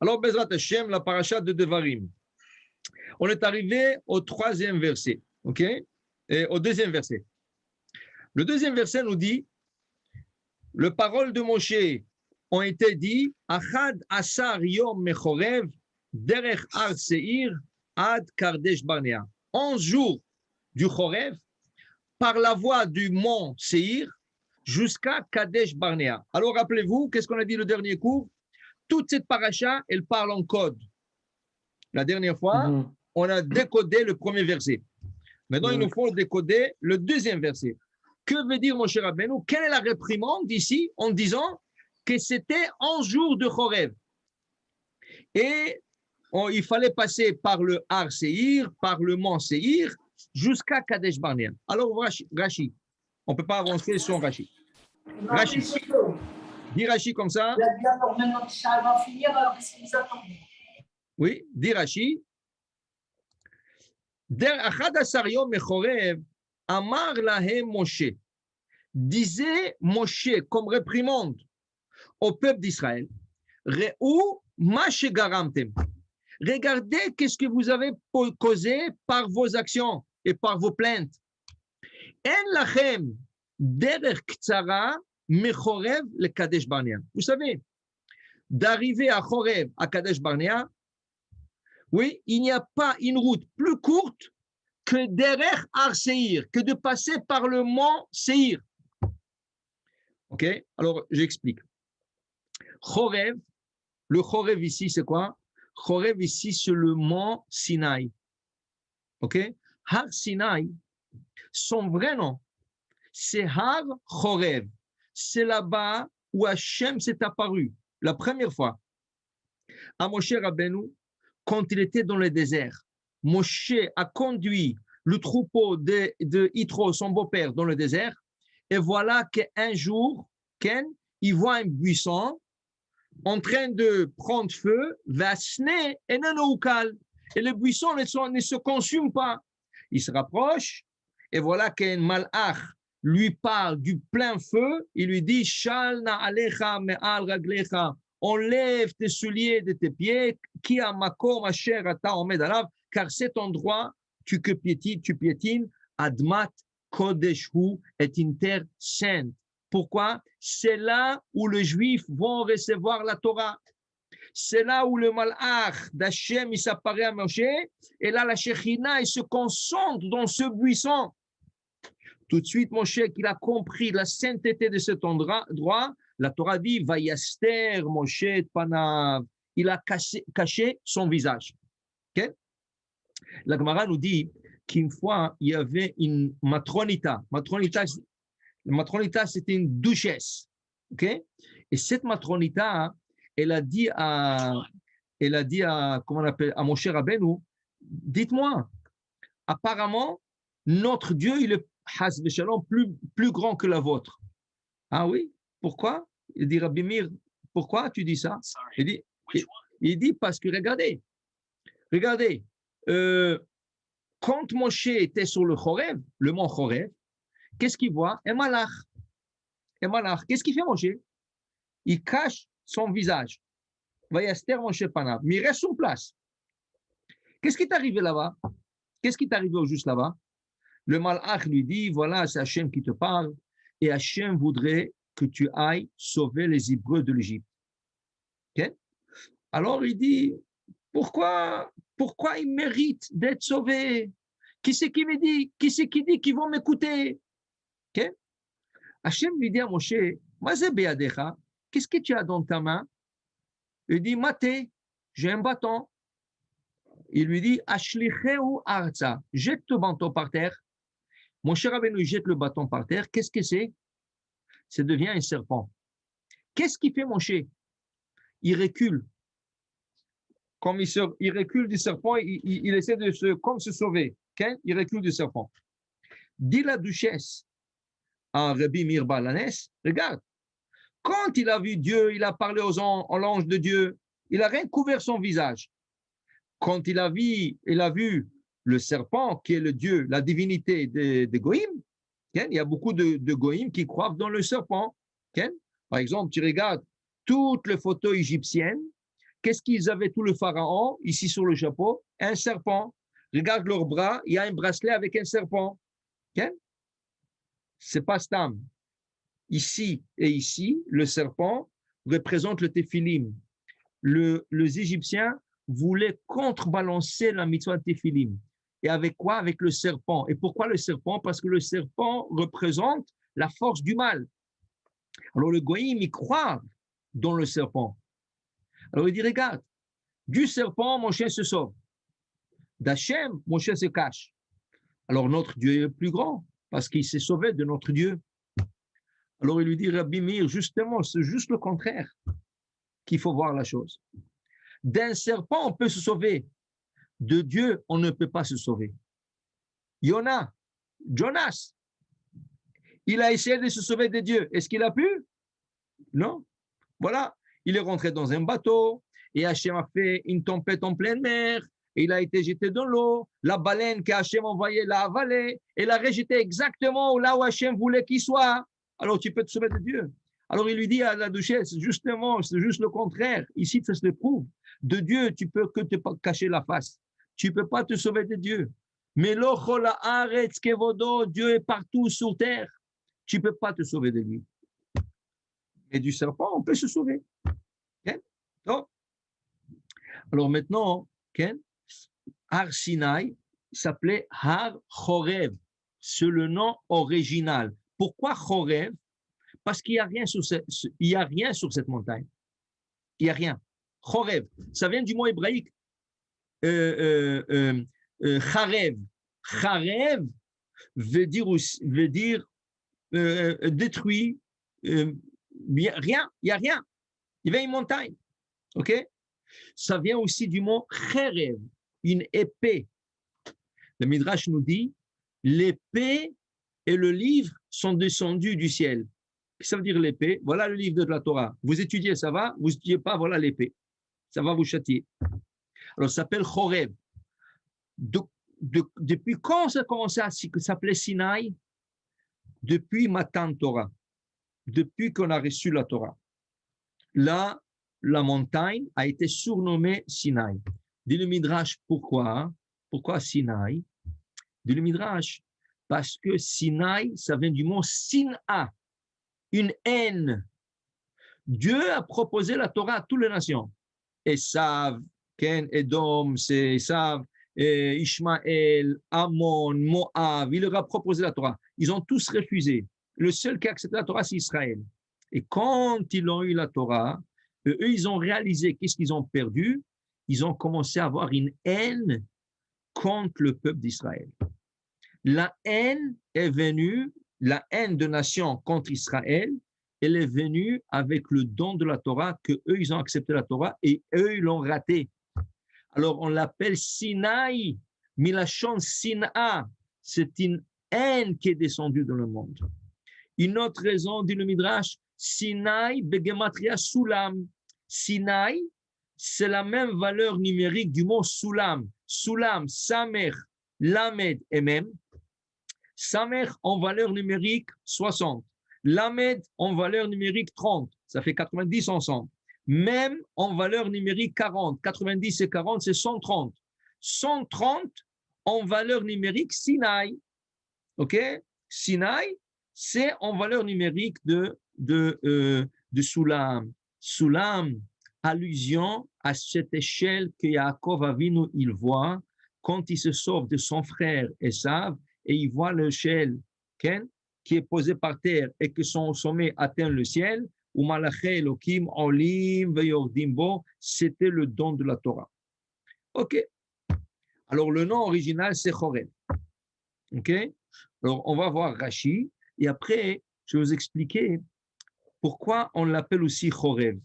Alors, Bezrat Hashem, la paracha de Devarim. On est arrivé au troisième verset, ok? Et au deuxième verset. Le deuxième verset nous dit, les paroles de Moshe ont été dites, Achad Asar Yom Mechorev, Derech Ar Seir, Ad Kardesh Barnea. 11 jours du Chorev, par la voie du mont Seir, jusqu'à Kadesh Barnea. Alors, rappelez-vous, qu'est-ce qu'on a dit le dernier cours? Toute cette paracha, elle parle en code. La dernière fois, on a décodé le premier verset. Maintenant, il nous faut décoder le deuxième verset. Que veut dire, mon cher Rabbeinu? Quelle est la réprimande ici en disant que c'était 11 jours de Chorev? Et il fallait passer par le Har Seir, par le mont Seir, jusqu'à Kadesh Barnea. Alors, Rashi, on ne peut pas avancer sans Rashi. Rashi. Dis Rashi comme ça. Oui, dis Rashi. Achad Asar Yom Mechorev, Amar Lahem Moshe. Disait Moshe comme réprimande au peuple d'Israël. Re'u ma shegaramtem. Regardez qu'est-ce que vous avez causé par vos actions et par vos plaintes. En lachem derech ktsara mechorev le Kadesh Barnea. Vous savez, d'arriver à Chorev, à Kadesh Barnea, oui, il n'y a pas une route plus courte que derech Har Seir, que de passer par le mont Seir. Ok, alors j'explique. Chorev, le Chorev ici, c'est quoi? Chorev ici, c'est le mont Sinaï. Ok? Har Sinaï, son vrai nom, c'est Har Chorev. C'est là-bas où Hachem s'est apparu la première fois à Moshe Rabbeinu quand il était dans le désert. Moshe a conduit le troupeau de Yitro, son beau-père, dans le désert. Et voilà qu'un jour, Ken, il voit un buisson en train de prendre feu, et le buisson ne se consume pas. Il se rapproche, et voilà qu'un malach lui parle du plein feu, il lui dit, Shalna alecha me'al raglecha, enlève tes souliers de tes pieds, ki amakom asher ata omed alav, car cet endroit, tu piétines, admat kodeshu est une terre sainte. Pourquoi? C'est là où les Juifs vont recevoir la Torah. C'est là où le malach d'Hachem, il s'apparaît à Moshe, et là, la Shekhinah, il se concentre dans ce buisson. Tout de suite, Moshe, qu'il a compris la sainteté de cet endroit, la Torah dit, Vayaster Moshe panav. Il a caché son visage. Okay? La Gemara nous dit qu'une fois, il y avait une matronita. Matronita, c'était une duchesse. Okay? Et cette matronita, elle a dit à comment on appelle, à Moshe Rabbeinu, dites-moi, apparemment, notre Dieu, il est Has Veshalom, plus grand que la vôtre. Ah oui? Pourquoi? Il dit, Rabbi Meir, pourquoi tu dis ça? Il dit parce que regardez, quand Moshe était sur le Chorev, le mont Chorev, qu'est-ce qu'il voit? Un malach. Qu'est-ce qu'il fait, Moshe? Il cache son visage. Vayaster Moshe panav. Mais il reste sur place. Qu'est-ce qui est arrivé là-bas? Qu'est-ce qui est arrivé au juste là-bas? Le malach lui dit, voilà, c'est Hachem qui te parle, et Hachem voudrait que tu ailles sauver les Hébreux de l'Égypte. Okay? Alors il dit, pourquoi ils méritent d'être sauvés? Qui c'est qui me dit? Qui c'est qui dit qu'ils vont m'écouter? Okay? Hachem lui dit à Moshe, qu'est-ce que tu as dans ta main? Il dit, Maté, j'ai un bâton. Il lui dit, Ashlicheu arza, jette le bâton par terre. Moshe Rabbeinu jette le bâton par terre. Qu'est-ce que c'est? Ça devient un serpent. Qu'est-ce qu'il fait Moshe? Il recule. Comme il recule du serpent, il essaie de se sauver. Okay? Il recule du serpent. Dit la duchesse à Rabbi Meir Baal Hanes, regarde, quand il a vu Dieu, il a parlé à l'ange de Dieu, il a rien couvert son visage. Quand il a vu le serpent, qui est le Dieu, la divinité de Goïm, il y a beaucoup de Goïm qui croient dans le serpent. Par exemple, tu regardes toutes les photos égyptiennes. Qu'est-ce qu'ils avaient, tout le pharaon, ici sur le chapeau? Un serpent. Regarde leurs bras, il y a un bracelet avec un serpent. Okay? C'est pas Stam. Ici et ici, le serpent représente le téphilim. Les Égyptiens voulaient contrebalancer la mitzvah de téphilim. Et avec quoi? Avec le serpent. Et pourquoi le serpent? Parce que le serpent représente la force du mal. Alors le goïm, il croit dans le serpent. Alors il dit, regarde, du serpent, mon chien se sauve. D'Hachem, mon chien se cache. Alors notre Dieu est plus grand, parce qu'il s'est sauvé de notre Dieu. Alors il lui dit, Rabbi Meir, justement, c'est juste le contraire qu'il faut voir la chose. D'un serpent, on peut se sauver. De Dieu, on ne peut pas se sauver. Jonas, il a essayé de se sauver de Dieu. Est-ce qu'il a pu? Non. Voilà. Il est rentré dans un bateau et Hachem a fait une tempête en pleine mer. Et il a été jeté dans l'eau. La baleine qu'Hachem envoyait l'a avalé et l'a rejeté exactement là où Hachem voulait qu'il soit. Alors tu peux te sauver de Dieu. Alors il lui dit à la duchesse, justement, c'est juste le contraire. Ici, ça se le prouve. De Dieu, tu peux que te cacher la face. Tu ne peux pas te sauver de Dieu. Mais Dieu est partout sur terre. Tu ne peux pas te sauver de lui. Mais du serpent, on peut se sauver. Okay? Donc, alors maintenant, okay? Har Sinai s'appelait Har Chorev. C'est le nom original. Pourquoi Chorev? Parce qu'il n'y a rien sur cette montagne. Il n'y a rien. Chorev, ça vient du mot hébraïque Charev. Charev veut dire détruit. Rien, il n'y a rien. Il y avait une montagne. OK? Ça vient aussi du mot Cherev, une épée. Le Midrash nous dit l'épée et le livre sont descendus du ciel. Ça veut dire l'épée. Voilà le livre de la Torah. Vous étudiez, ça va. Vous n'étudiez pas, voilà l'épée. Ça va vous châtier. Alors, ça s'appelle Chorev. Depuis quand ça a commencé à s'appeler Sinaï? Depuis Matan Torah. Depuis qu'on a reçu la Torah. Là, la montagne a été surnommée Sinaï. Dit le Midrash, pourquoi? Pourquoi Sinaï? Dit le Midrash, parce que Sinaï, ça vient du mot Sina, une haine. Dieu a proposé la Torah à toutes les nations. Esav, Ken, Edom, c'est Esav, Ishmaël, Ammon, Moab, il leur a proposé la Torah. Ils ont tous refusé. Le seul qui a accepté la Torah, c'est Israël. Et quand ils ont eu la Torah, eux, ils ont réalisé qu'est-ce qu'ils ont perdu. Ils ont commencé à avoir une haine contre le peuple d'Israël. La haine est venue, la haine de nation contre Israël, elle est venue avec le don de la Torah, que eux ils ont accepté la Torah et eux ils l'ont raté. Alors on l'appelle Sinaï, Milachon Sina, c'est une haine qui est descendue dans le monde. Une autre raison, dit le Midrash, Sinaï begematria Sulam. Sinaï, c'est la même valeur numérique du mot Sulam. Sulam, Samer, Lamed et Mem. Samer en valeur numérique 60. Lamed en valeur numérique 30. Ça fait 90 ensemble. Mem en valeur numérique 40. 90 et 40, c'est 130. 130 en valeur numérique Sinaï. OK? Sinaï, c'est en valeur numérique de Sulam. Sulam, allusion à cette échelle que Yaakov Avinu, il voit quand il se sauve de son frère Esav et il voit l'échelle qui est posée par terre et que son sommet atteint le ciel. C'était le don de la Torah. OK. Alors, le nom original, c'est Chorev. OK. Alors, on va voir Rashi et après, je vais vous expliquer pourquoi on l'appelle aussi Chorev,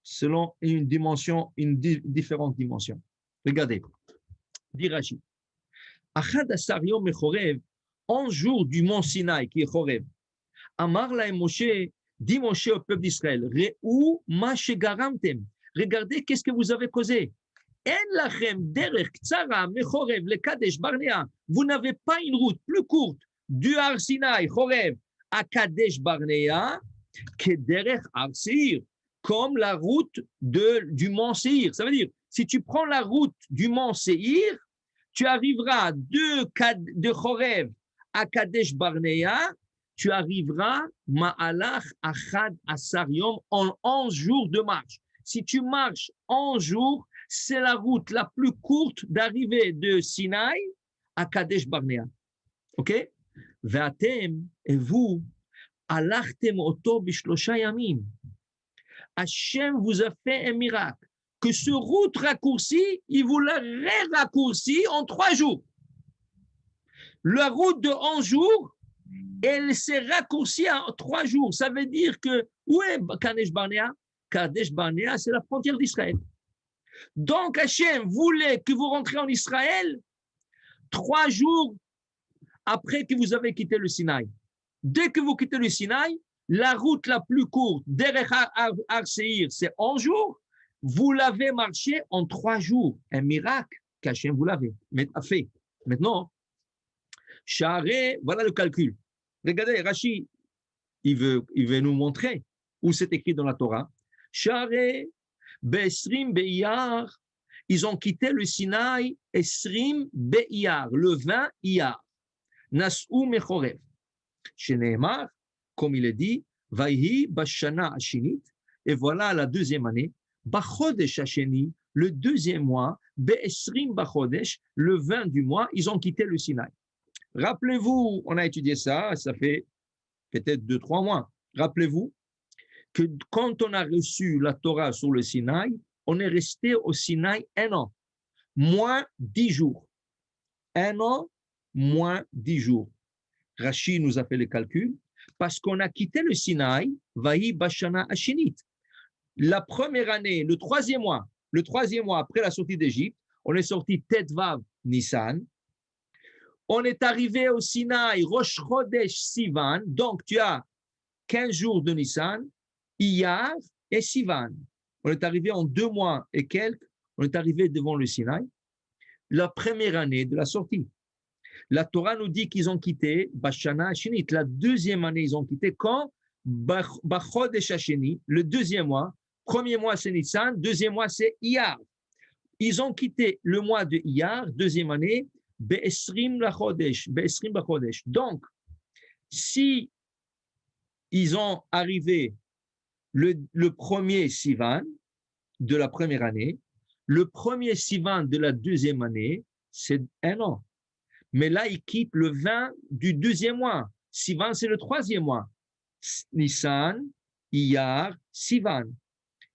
selon une dimension, différente dimension. Regardez, dit Rashi. Achad asar yom mechorev, 11 jours du mont Sinaï, qui est Chorev. Amar lahem Moshe, dit Moshe au peuple d'Israël, Re'u ma shegaramtem. Regardez qu'est-ce que vous avez causé. En lachem derech ktsara mechorev le Kadesh Barnea. Vous n'avez pas une route plus courte du Har Sinaï, Chorev, à Kadesh Barnea, que derech Har Seir, comme la route du mont Séhir. Ça veut dire, si tu prends la route du mont Séhir, tu arriveras de Chorev à Kadesh Barnea, tu arriveras Ma'alach Achad Asar Yom en 11 jours de marche. Si tu marches 11 jours, c'est la route la plus courte d'arriver de Sinaï à Kadesh Barnea. Ok? Ve'atem, et vous, alachtem oto bishlosha yamim. Hachem vous a fait un miracle. Que ce route raccourcie, il vous l'a raccourci en 3 jours. La route de 11 jours, elle s'est raccourcie en 3 jours. Ça veut dire que, où est Kadesh Barnea? Kadesh Barnea, c'est la frontière d'Israël. Donc Hachem voulait que vous rentriez en Israël 3 jours après que vous avez quitté le Sinaï. Dès que vous quittez le Sinaï, la route la plus courte, Derech Har Seir, c'est 11 jours. Vous l'avez marché en 3 jours. Un miracle qu'Hachem vous l'avez fait. Maintenant, Charé, voilà le calcul. Regardez, Rashi, il veut nous montrer où c'est écrit dans la Torah. Charé, Besrim Be'iyar, ils ont quitté le Sinaï, Esrim Be'iyar, le 20 Iyar. Nas'u Mechorev. Chez Nehemar, comme il est dit, Vaihi Bashana Ashinit, et voilà la deuxième année, Bachodesh Hasheni, le deuxième mois, Be'esrim Bachodesh, le 20 du mois, ils ont quitté le Sinaï. Rappelez-vous, on a étudié ça, ça fait peut-être 2-3 mois. Rappelez-vous que quand on a reçu la Torah sur le Sinaï, on est resté au Sinaï 1 an, moins 10 jours. 1 an, moins 10 jours. Rashi nous a fait le calcul, parce qu'on a quitté le Sinaï, Vahi Bashana Ashinit. La première année, le troisième mois après la sortie d'Égypte, on est sorti Tetvav Nissan. On est arrivé au Sinaï, Rosh Chodesh Sivan, donc tu as 15 jours de Nissan, Iyar et Sivan. On est arrivé en 2 mois et quelques, on est arrivé devant le Sinaï, la première année de la sortie. La Torah nous dit qu'ils ont quitté Bashana Hashinit. La deuxième année, ils ont quitté quand? Bachodesh Hasheni, le deuxième mois. Premier mois, c'est Nissan. Deuxième mois, c'est Iyar. Ils ont quitté le mois de Iyar, deuxième année, Be'esrim Lachodesh. Be'esrim Bachodesh. Donc, si ils ont arrivé le premier Sivan de la première année, le premier Sivan de la deuxième année, c'est 1 an. Mais là, ils quittent le 20 du deuxième mois. Sivan, c'est le troisième mois. Nissan, Iyar, Sivan.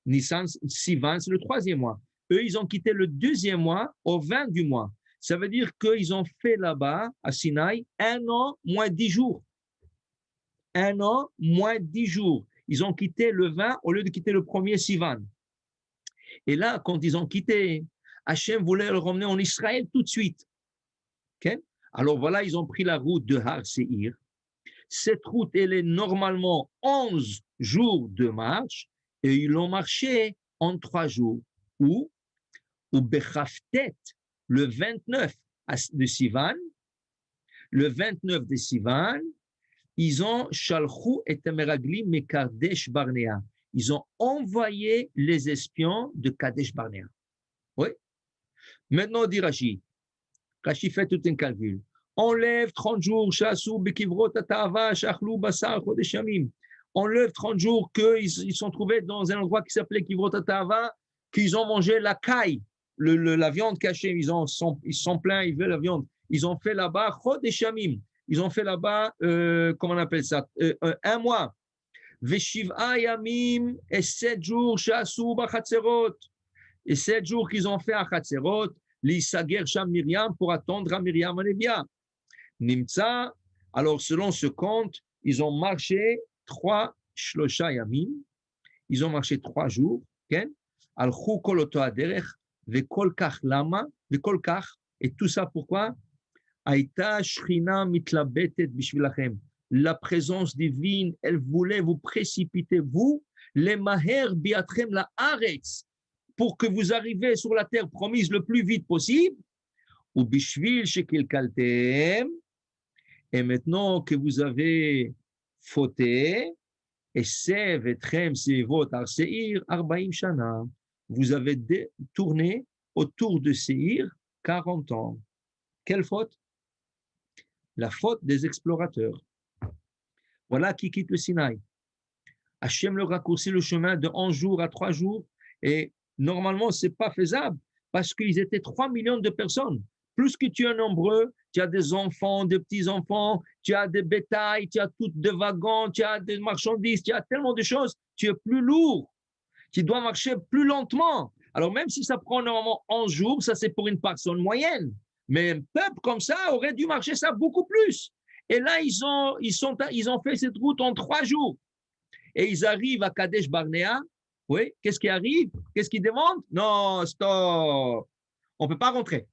Nissan, Sivan, c'est le troisième mois. Eux, ils ont quitté le deuxième mois au 20 du mois. Ça veut dire qu'ils ont fait là-bas, à Sinaï, 1 an moins 10 jours. 1 an moins 10 jours. Ils ont quitté le 20 au lieu de quitter le premier Sivan. Et là, quand ils ont quitté, Hachem voulait le ramener en Israël tout de suite. Okay? Alors voilà, ils ont pris la route de Har Seir. Cette route, elle est normalement 11 jours de marche et ils l'ont marché en 3 jours. Ou Bechaftet, le 29 de Sivan, le 29 de Sivan, ils ont Shalchou et Meragli Mekadesh Barnea. Ils ont envoyé les espions de Kadesh Barnea. Oui. Maintenant, dit Rashi. Rashi fait tout un calcul. Enlève 30 jours, Shasu, Bekivrot, Atava, Shachlou, Basar, Chodesh Yamim. Enlève 30 jours qu'ils sont trouvés dans un endroit qui s'appelait Kivrot Atava, qu'ils ont mangé la caille, la viande cachée. Ils sont pleins, ils veulent la viande. Ils ont fait là-bas Chodesh Yamim. Ils ont fait là-bas, comment on appelle ça, 1 mois. Veshiva Yamim, et 7 jours, Shasu, Bachatzerot. Et 7 jours qu'ils ont fait à Chatzerot, l'Issager Sham Myriam pour attendre à Myriam Anevia. Nimtza, alors selon ce compte, ils ont marché 3 Shlosha Yamim, ils ont marché 3 jours, Al-Chou Kol Oto Aderech, Vekol Kach Lama, Vekol Kach, et tout ça pourquoi? Aïta Shrina Mitlabetet Bishvilachem. La présence divine, elle voulait vous précipiter, vous, les Maher Biatrem la Aretz, pour que vous arriviez sur la terre promise le plus vite possible, ou bishvil shekilkaltem, et maintenant que vous avez fauté, Et Sev etrem sevot ar Seir arbaim shana. Vous avez tourné autour de Seir 40 ans. Quelle faute? La faute des explorateurs. Voilà qui quitte le Sinaï. Hachem leur raccourcit le chemin de 11 jours à 3 jours. Et normalement, ce n'est pas faisable parce qu'ils étaient 3 millions de personnes. Plus que tu es nombreux, tu as des enfants, des petits-enfants, tu as des bétails, tu as toutes des wagons, tu as des marchandises, tu as tellement de choses. Tu es plus lourd. Tu dois marcher plus lentement. Alors, même si ça prend normalement 11 jours, ça c'est pour une personne moyenne. Mais un peuple comme ça aurait dû marcher ça beaucoup plus. Et là, ils ont fait cette route en 3 jours. Et ils arrivent à Kadesh Barnea. Oui, qu'est-ce qui arrive? Qu'est-ce qu'ils demandent? Non, stop. On ne peut pas rentrer.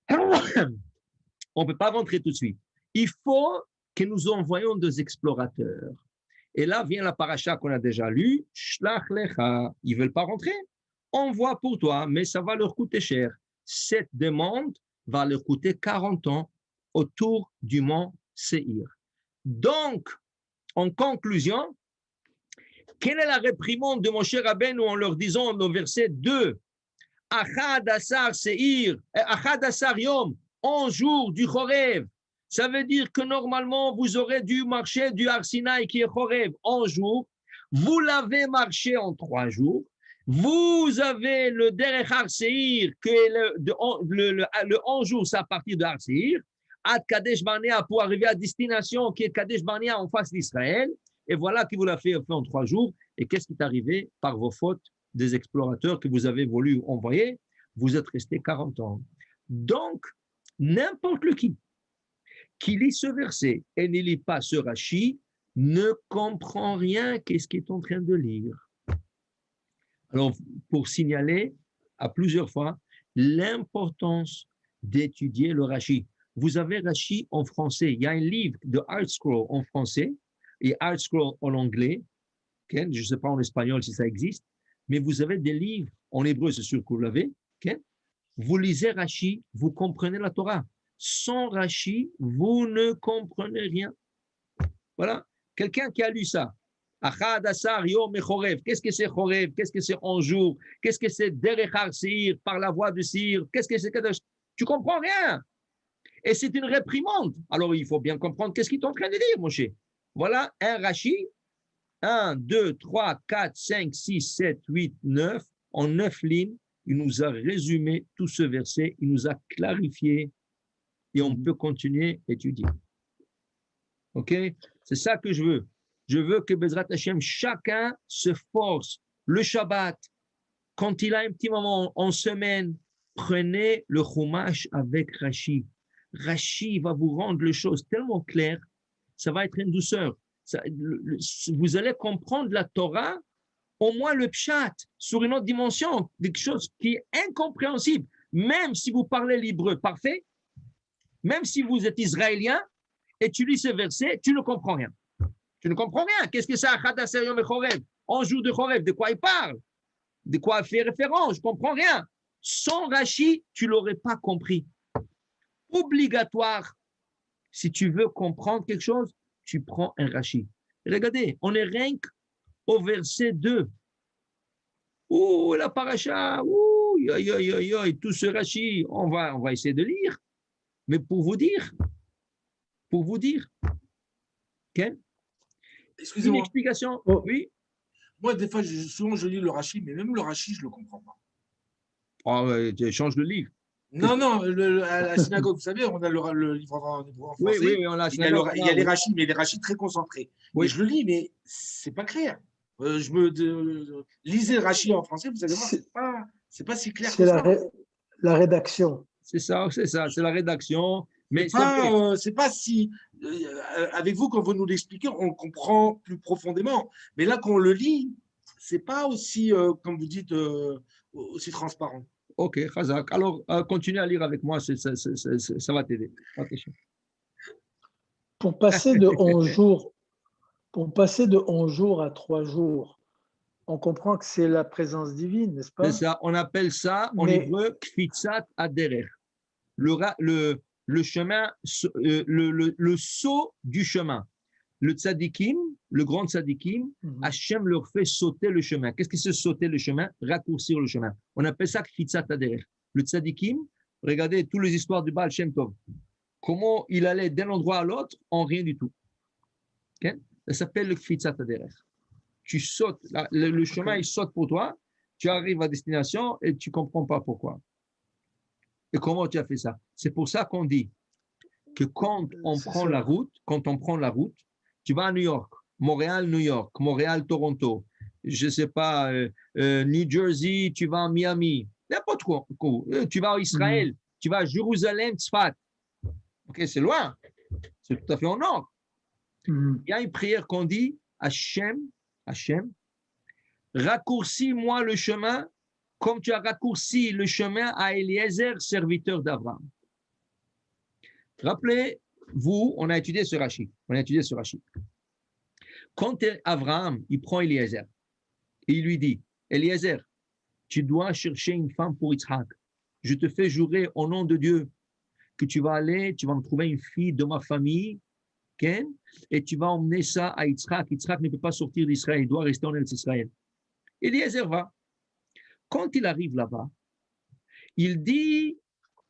On ne peut pas rentrer tout de suite. Il faut que nous envoyions des explorateurs. Et là vient la paracha qu'on a déjà lue. Shlach lecha. Ils ne veulent pas rentrer. Envoie pour toi, mais ça va leur coûter cher. Cette demande va leur coûter 40 ans autour du mont Seir. Donc, en conclusion, quelle est la réprimande de Moshe Rabbeinu en leur disant au verset 2, Achad Asar Seir, Achad Asar Yom, 11 jours du Chorev. Ça veut dire que normalement, vous aurez dû marcher du Har Sinaï qui est Chorev 11 jours. Vous l'avez marché en 3 jours. Vous avez le Derech Har Seir, que le 11 jours, c'est à partir de Har Seir. Ad Kadesh Barnea pour arriver à destination qui est Kadesh Barnea en face d'Israël. Et voilà qui vous l'a fait en 3 jours. Et qu'est-ce qui est arrivé par vos fautes des explorateurs que vous avez voulu envoyer? Vous êtes resté 40 ans. Donc, n'importe qui lit ce verset et ne lit pas ce Rashi ne comprend rien qu'est-ce qu'il est en train de lire. Alors, pour signaler à plusieurs fois l'importance d'étudier le Rashi. Vous avez Rashi en français. Il y a un livre de ArtScroll en français et ArtScroll en anglais. Okay? Je ne sais pas en espagnol si ça existe, mais vous avez des livres en hébreu, c'est sûr que vous l'avez. Okay? Vous lisez Rashi, vous comprenez la Torah. Sans Rashi, vous ne comprenez rien. Voilà. Quelqu'un qui a lu ça. Achad Asar Yom Chorev. Qu'est-ce que c'est Chorev? Qu'est-ce que c'est 11 jours? Qu'est-ce que c'est Derech Har Seir, par la voie de Seir? Qu'est-ce que c'est Kadosh? Tu comprends rien. Et c'est une réprimande. Alors, il faut bien comprendre qu'est-ce qu'il est en train de dire, Moshe. Voilà un Rashi. 1, 2, 3, 4, 5, 6, 7, 8, 9. En 9 lignes, il nous a résumé tout ce verset. Il nous a clarifié. Et on peut continuer à étudier. OK? C'est ça que je veux. Je veux que Bezrat Hashem, chacun se force. Le Shabbat, quand il a un petit moment en semaine, prenez le Chumash avec Rashi. Rashi va vous rendre les choses tellement claires, ça va être une douceur. Vous allez comprendre la Torah, au moins le Pshat, sur une autre dimension, quelque chose qui est incompréhensible. Même si vous parlez l'hébreu parfait, même si vous êtes israélien et tu lis ce verset, tu ne comprends rien. Tu ne comprends rien. Qu'est-ce que c'est Achad Asar Yom Chorev? 11 jours de Chorev, de quoi il parle? De quoi il fait référence? Je ne comprends rien. Sans Rashi, tu ne l'aurais pas compris. Obligatoire. Si tu veux comprendre quelque chose, tu prends un Rashi. Regardez, on est rien qu'au verset 2. Oh, la paracha, oh, tout ce Rashi, on va essayer de lire. Mais pour vous dire, okay? Excusez-moi. Une explication, oui. Moi, des fois, souvent, je lis le Rashi, mais même le Rashi, je ne le comprends pas. Oh, tu changes de livre. Non, à la synagogue, vous savez, on a le livre en français. Oui, on a il y a les Rashis, mais les Rashis très concentrés. Oui. Et je le lis, mais c'est pas clair. Lisez le Rashi en français, vous allez voir, c'est pas si clair que ça. La rédaction. C'est ça, c'est la rédaction. Mais c'est pas si, avec vous, quand vous nous l'expliquez, on le comprend plus profondément. Mais là, quand on le lit, c'est pas aussi, comme vous dites, aussi transparent. Ok, Chazak. Alors, continue à lire avec moi, ça va t'aider. Pour passer de 11 jours à 3 jours, on comprend que c'est la présence divine, n'est-ce pas? C'est ça, on appelle ça en hébreu Kfitzat Aderer. Le chemin, le saut du chemin. le tzadikim, le grand tzadikim, Hachem leur fait sauter le chemin. Qu'est-ce que c'est sauter le chemin? Raccourcir le chemin. On appelle ça kfitzat haderech. Le tzadikim, regardez toutes les histoires du Baal Shem Tov. Comment il allait d'un endroit à l'autre en rien du tout. Okay? Ça s'appelle le kfitzat haderech. Tu sautes, le chemin il saute pour toi, tu arrives à destination et tu ne comprends pas pourquoi. Et comment tu as fait ça? C'est pour ça qu'on dit que quand on prend la route, tu vas à New York, Montréal, New York, Montréal, Toronto, je ne sais pas, New Jersey, tu vas à Miami, n'importe quoi. Tu vas à Israël, tu vas à Jérusalem, Tzfat. Ok, c'est loin, c'est tout à fait au nord. Il y a une prière qu'on dit, Hachem, raccourcis-moi le chemin comme tu as raccourci le chemin à Eliezer, serviteur d'Abraham. Rappelez-vous, on a étudié ce Rashi. Quand Abraham, il prend Eliezer, et il lui dit, Eliezer, tu dois chercher une femme pour Yitzhak. Je te fais jurer au nom de Dieu que tu vas me trouver une fille de ma famille, okay? Et tu vas emmener ça à Yitzhak. Yitzhak ne peut pas sortir d'Israël, il doit rester en Israël. Eliezer va. Quand il arrive là-bas, il dit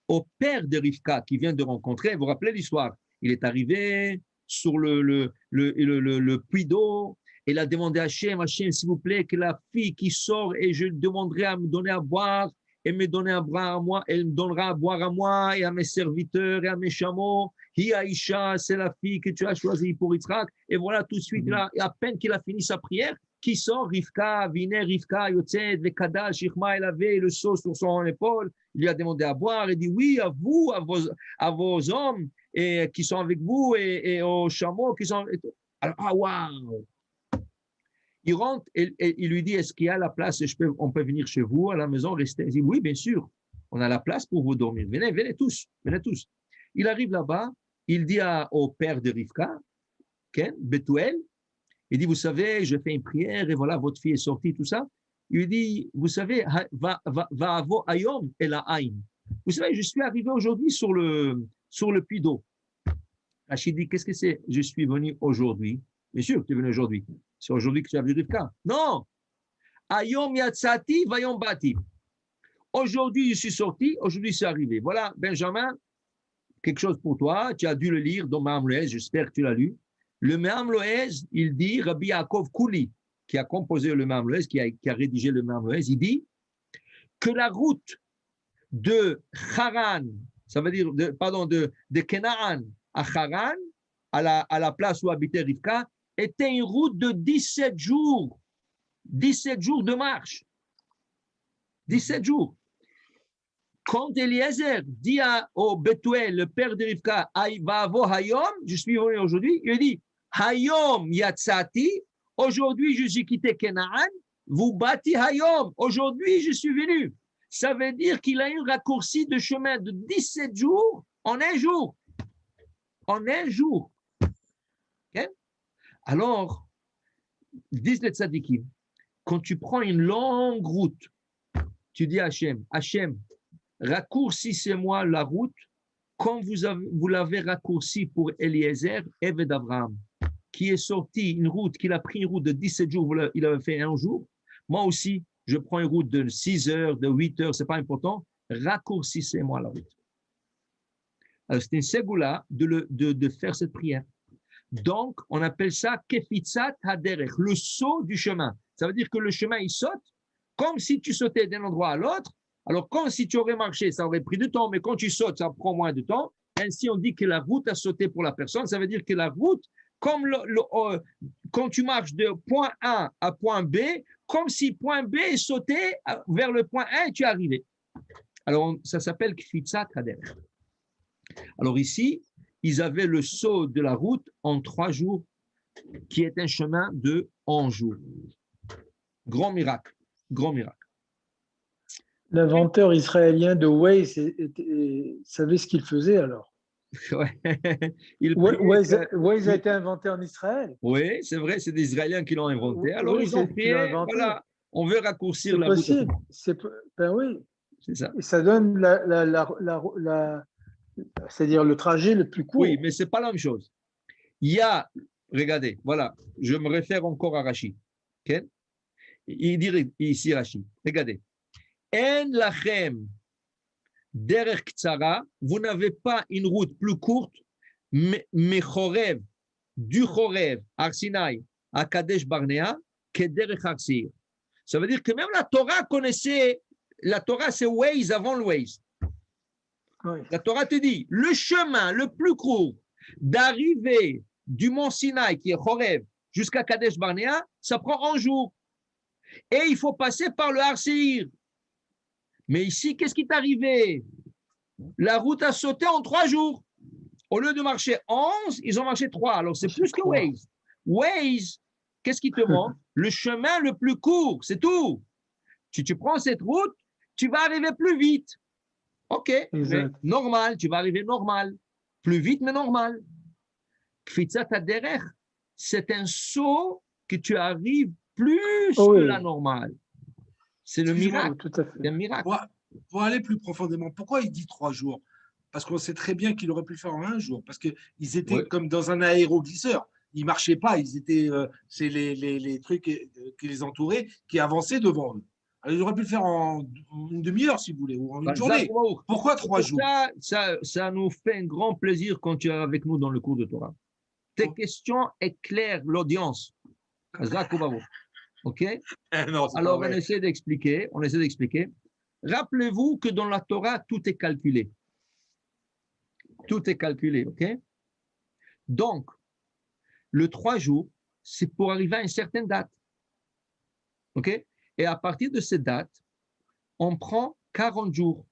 au père de Rivka qui vient de rencontrer, vous vous rappelez l'histoire, il est arrivé sur le puits d'eau, il a demandé à Hachem, s'il vous plaît, que la fille qui sort et je demanderai à me donner à boire, et me donner à boire à moi, elle me donnera à boire à moi et à mes serviteurs et à mes chameaux. Hi Aïcha, c'est la fille que tu as choisie pour Yitzhak. Et voilà, tout de suite, là, à peine qu'il a fini sa prière, qui sort, Rivka, Viner, Rivka, Yotzed, Vekada, Shirma, il avait le seau sur son épaule, il lui a demandé à boire, il dit oui, à vous, à vos hommes et, qui sont avec vous et aux chameaux qui sont. Alors, ah, waouh! Il rentre et il lui dit, est-ce qu'il y a la place, on peut venir chez vous, à la maison, rester? Il dit, oui, bien sûr, on a la place pour vous dormir. Venez tous. Il arrive là-bas, il dit au père de Rivka, Ken, Betuel, il dit, vous savez, je fais une prière et voilà, votre fille est sortie, tout ça. Il lui dit, vous savez, va avo ayom el ha'ain. Vous savez, je suis arrivé aujourd'hui sur le puits d'eau. Rachid dit, qu'est-ce que c'est? Je suis venu aujourd'hui. Bien sûr que tu es venu aujourd'hui. C'est aujourd'hui que tu as vu Rivka. Non. Ayom yatsati vayom bati. Aujourd'hui, je suis sorti, aujourd'hui, c'est arrivé. Voilà, Benjamin, quelque chose pour toi. Tu as dû le lire dans Me'am Loez, j'espère que tu l'as lu. Le Me'am Loez, il dit, Rabbi Yaakov Kouli, qui a composé le Me'am Loez, qui a rédigé le Me'am Loez, il dit que la route de Haran, ça veut dire, de Kenaan à Haran, à la place où habitait Rivka, était une route de 17 jours. 17 jours de marche. 17 jours. Quand Eliezer dit au Betuel, le père de Rivka, Vavo Hayom, je suis venu aujourd'hui, il dit, Hayom Yatsati, aujourd'hui je suis quitté Kenaan, vous bâti Hayom, aujourd'hui je suis venu. Ça veut dire qu'il a eu un raccourci de chemin de 17 jours en un jour. En un jour. Okay? Alors, disent les tzadikim, quand tu prends une longue route, tu dis à Hachem, raccourcissez-moi la route comme vous l'avez raccourci pour Eliezer, Eved d'Abraham, qui est sorti une route, qu'il a pris une route de 17 jours, il avait fait un jour. Moi aussi, je prends une route de 6 heures, de 8 heures, ce n'est pas important. Raccourcissez-moi la route. Alors, c'est une ségoula de faire cette prière. Donc, on appelle ça kefitzat haderech, le saut du chemin. Ça veut dire que le chemin, il saute comme si tu sautais d'un endroit à l'autre. Alors, comme si tu aurais marché, ça aurait pris du temps, mais quand tu sautes, ça prend moins de temps. Ainsi, on dit que la route a sauté pour la personne. Ça veut dire que la route, comme quand tu marches de point A à point B, comme si point B est sauté vers le point A et tu es arrivé. Alors, ça s'appelle kefitzat haderech. Alors ici, ils avaient le saut de la route en 3 jours, qui est un chemin de 11 jours. Grand miracle, grand miracle. L'inventeur israélien de Waze savait ce qu'il faisait alors. Ouais. Waze a été inventé en Israël. Oui, c'est vrai, c'est des Israéliens qui l'ont inventé. Alors ils ont prié, voilà, on veut raccourcir la route. Ben oui. C'est ça. Et ça donne c'est-à-dire le trajet le plus court. Oui, mais ce n'est pas la même chose. Il y a Regardez, voilà, je me réfère encore à Rachid. Okay? Il dit ici Rachid, regardez. En lachem derech ktsara, vous n'avez pas une route plus courte, mais Chorev, du Chorev, Arsinaï, à Kadesh Barnea, que derech Arsir. Ça veut dire que même la Torah connaissait, la Torah c'est Waze avant le Waze. Oui. La Torah te dit, le chemin le plus court d'arriver du mont Sinaï, qui est Chorev, jusqu'à Kadesh Barnea, ça prend un jour. Et il faut passer par le Har Seir. Mais ici, qu'est-ce qui est arrivé? La route a sauté en 3 jours. Au lieu de marcher 11, ils ont marché 3. Alors, c'est plus que Waze. Waze, qu'est-ce qui te montre? Le chemin le plus court, c'est tout. Si tu prends cette route, tu vas arriver plus vite. OK, mais normal, tu vas arriver normal. Plus vite, mais normal. Kfitzat haderech, c'est un saut que tu arrives plus que la normale. C'est le miracle. Tout à fait. C'est un miracle. Pour aller plus profondément, pourquoi il dit 3 jours? Parce qu'on sait très bien qu'il aurait pu le faire en 1 jour. Parce qu'ils étaient comme dans un aéroglisseur. Ils ne marchaient pas. Ils étaient, c'est les trucs qui les entouraient qui avançaient devant eux. Alors, ils auraient pu le faire en une demi-heure, si vous voulez, ou en une journée. Pourquoi 3 jours? Ça nous fait un grand plaisir quand tu es avec nous dans le cours de Torah. Tes questions éclairent l'audience. OK? Non, alors, on essaie d'expliquer. Rappelez-vous que dans la Torah, tout est calculé. Tout est calculé, OK? Donc, le 3 jours, c'est pour arriver à une certaine date. OK? Et à partir de cette date, on prend 40 jours.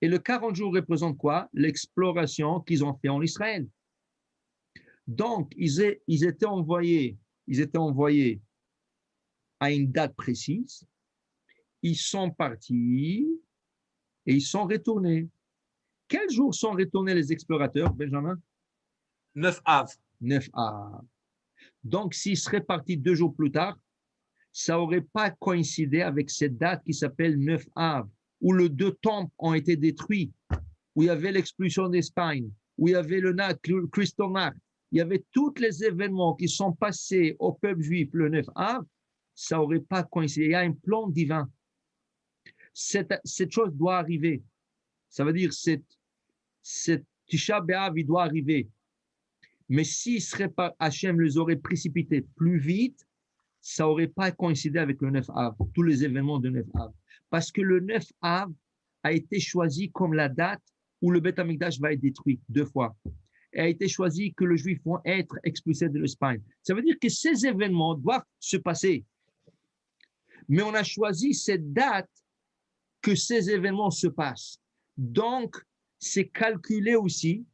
Et le 40 jours représente quoi? L'exploration qu'ils ont fait en Israël. Donc, ils étaient envoyés à une date précise. Ils sont partis et ils sont retournés. Quels jours sont retournés les explorateurs, Benjamin? 9 Av. 9 Av. Donc, s'ils seraient partis 2 jours plus tard, ça n'aurait pas coïncidé avec cette date qui s'appelle 9 Av, où les 2 temples ont été détruits, où il y avait l'expulsion d'Espagne, où il y avait le Kristallnacht, il y avait tous les événements qui sont passés au peuple juif le 9 Av, ça n'aurait pas coïncidé. Il y a un plan divin. Cette chose doit arriver. Ça veut dire cette Tisha B'Av, il doit arriver. Mais s'il serait pas, Hachem les aurait précipités plus vite, ça n'aurait pas coïncidé avec le 9 Av, tous les événements de 9 Av. Parce que le 9 Av a été choisi comme la date où le Beth Amikdash va être détruit 2 fois. Et a été choisi que les Juifs vont être expulsés de l'Espagne. Ça veut dire que ces événements doivent se passer. Mais on a choisi cette date que ces événements se passent. Donc, c'est calculé aussi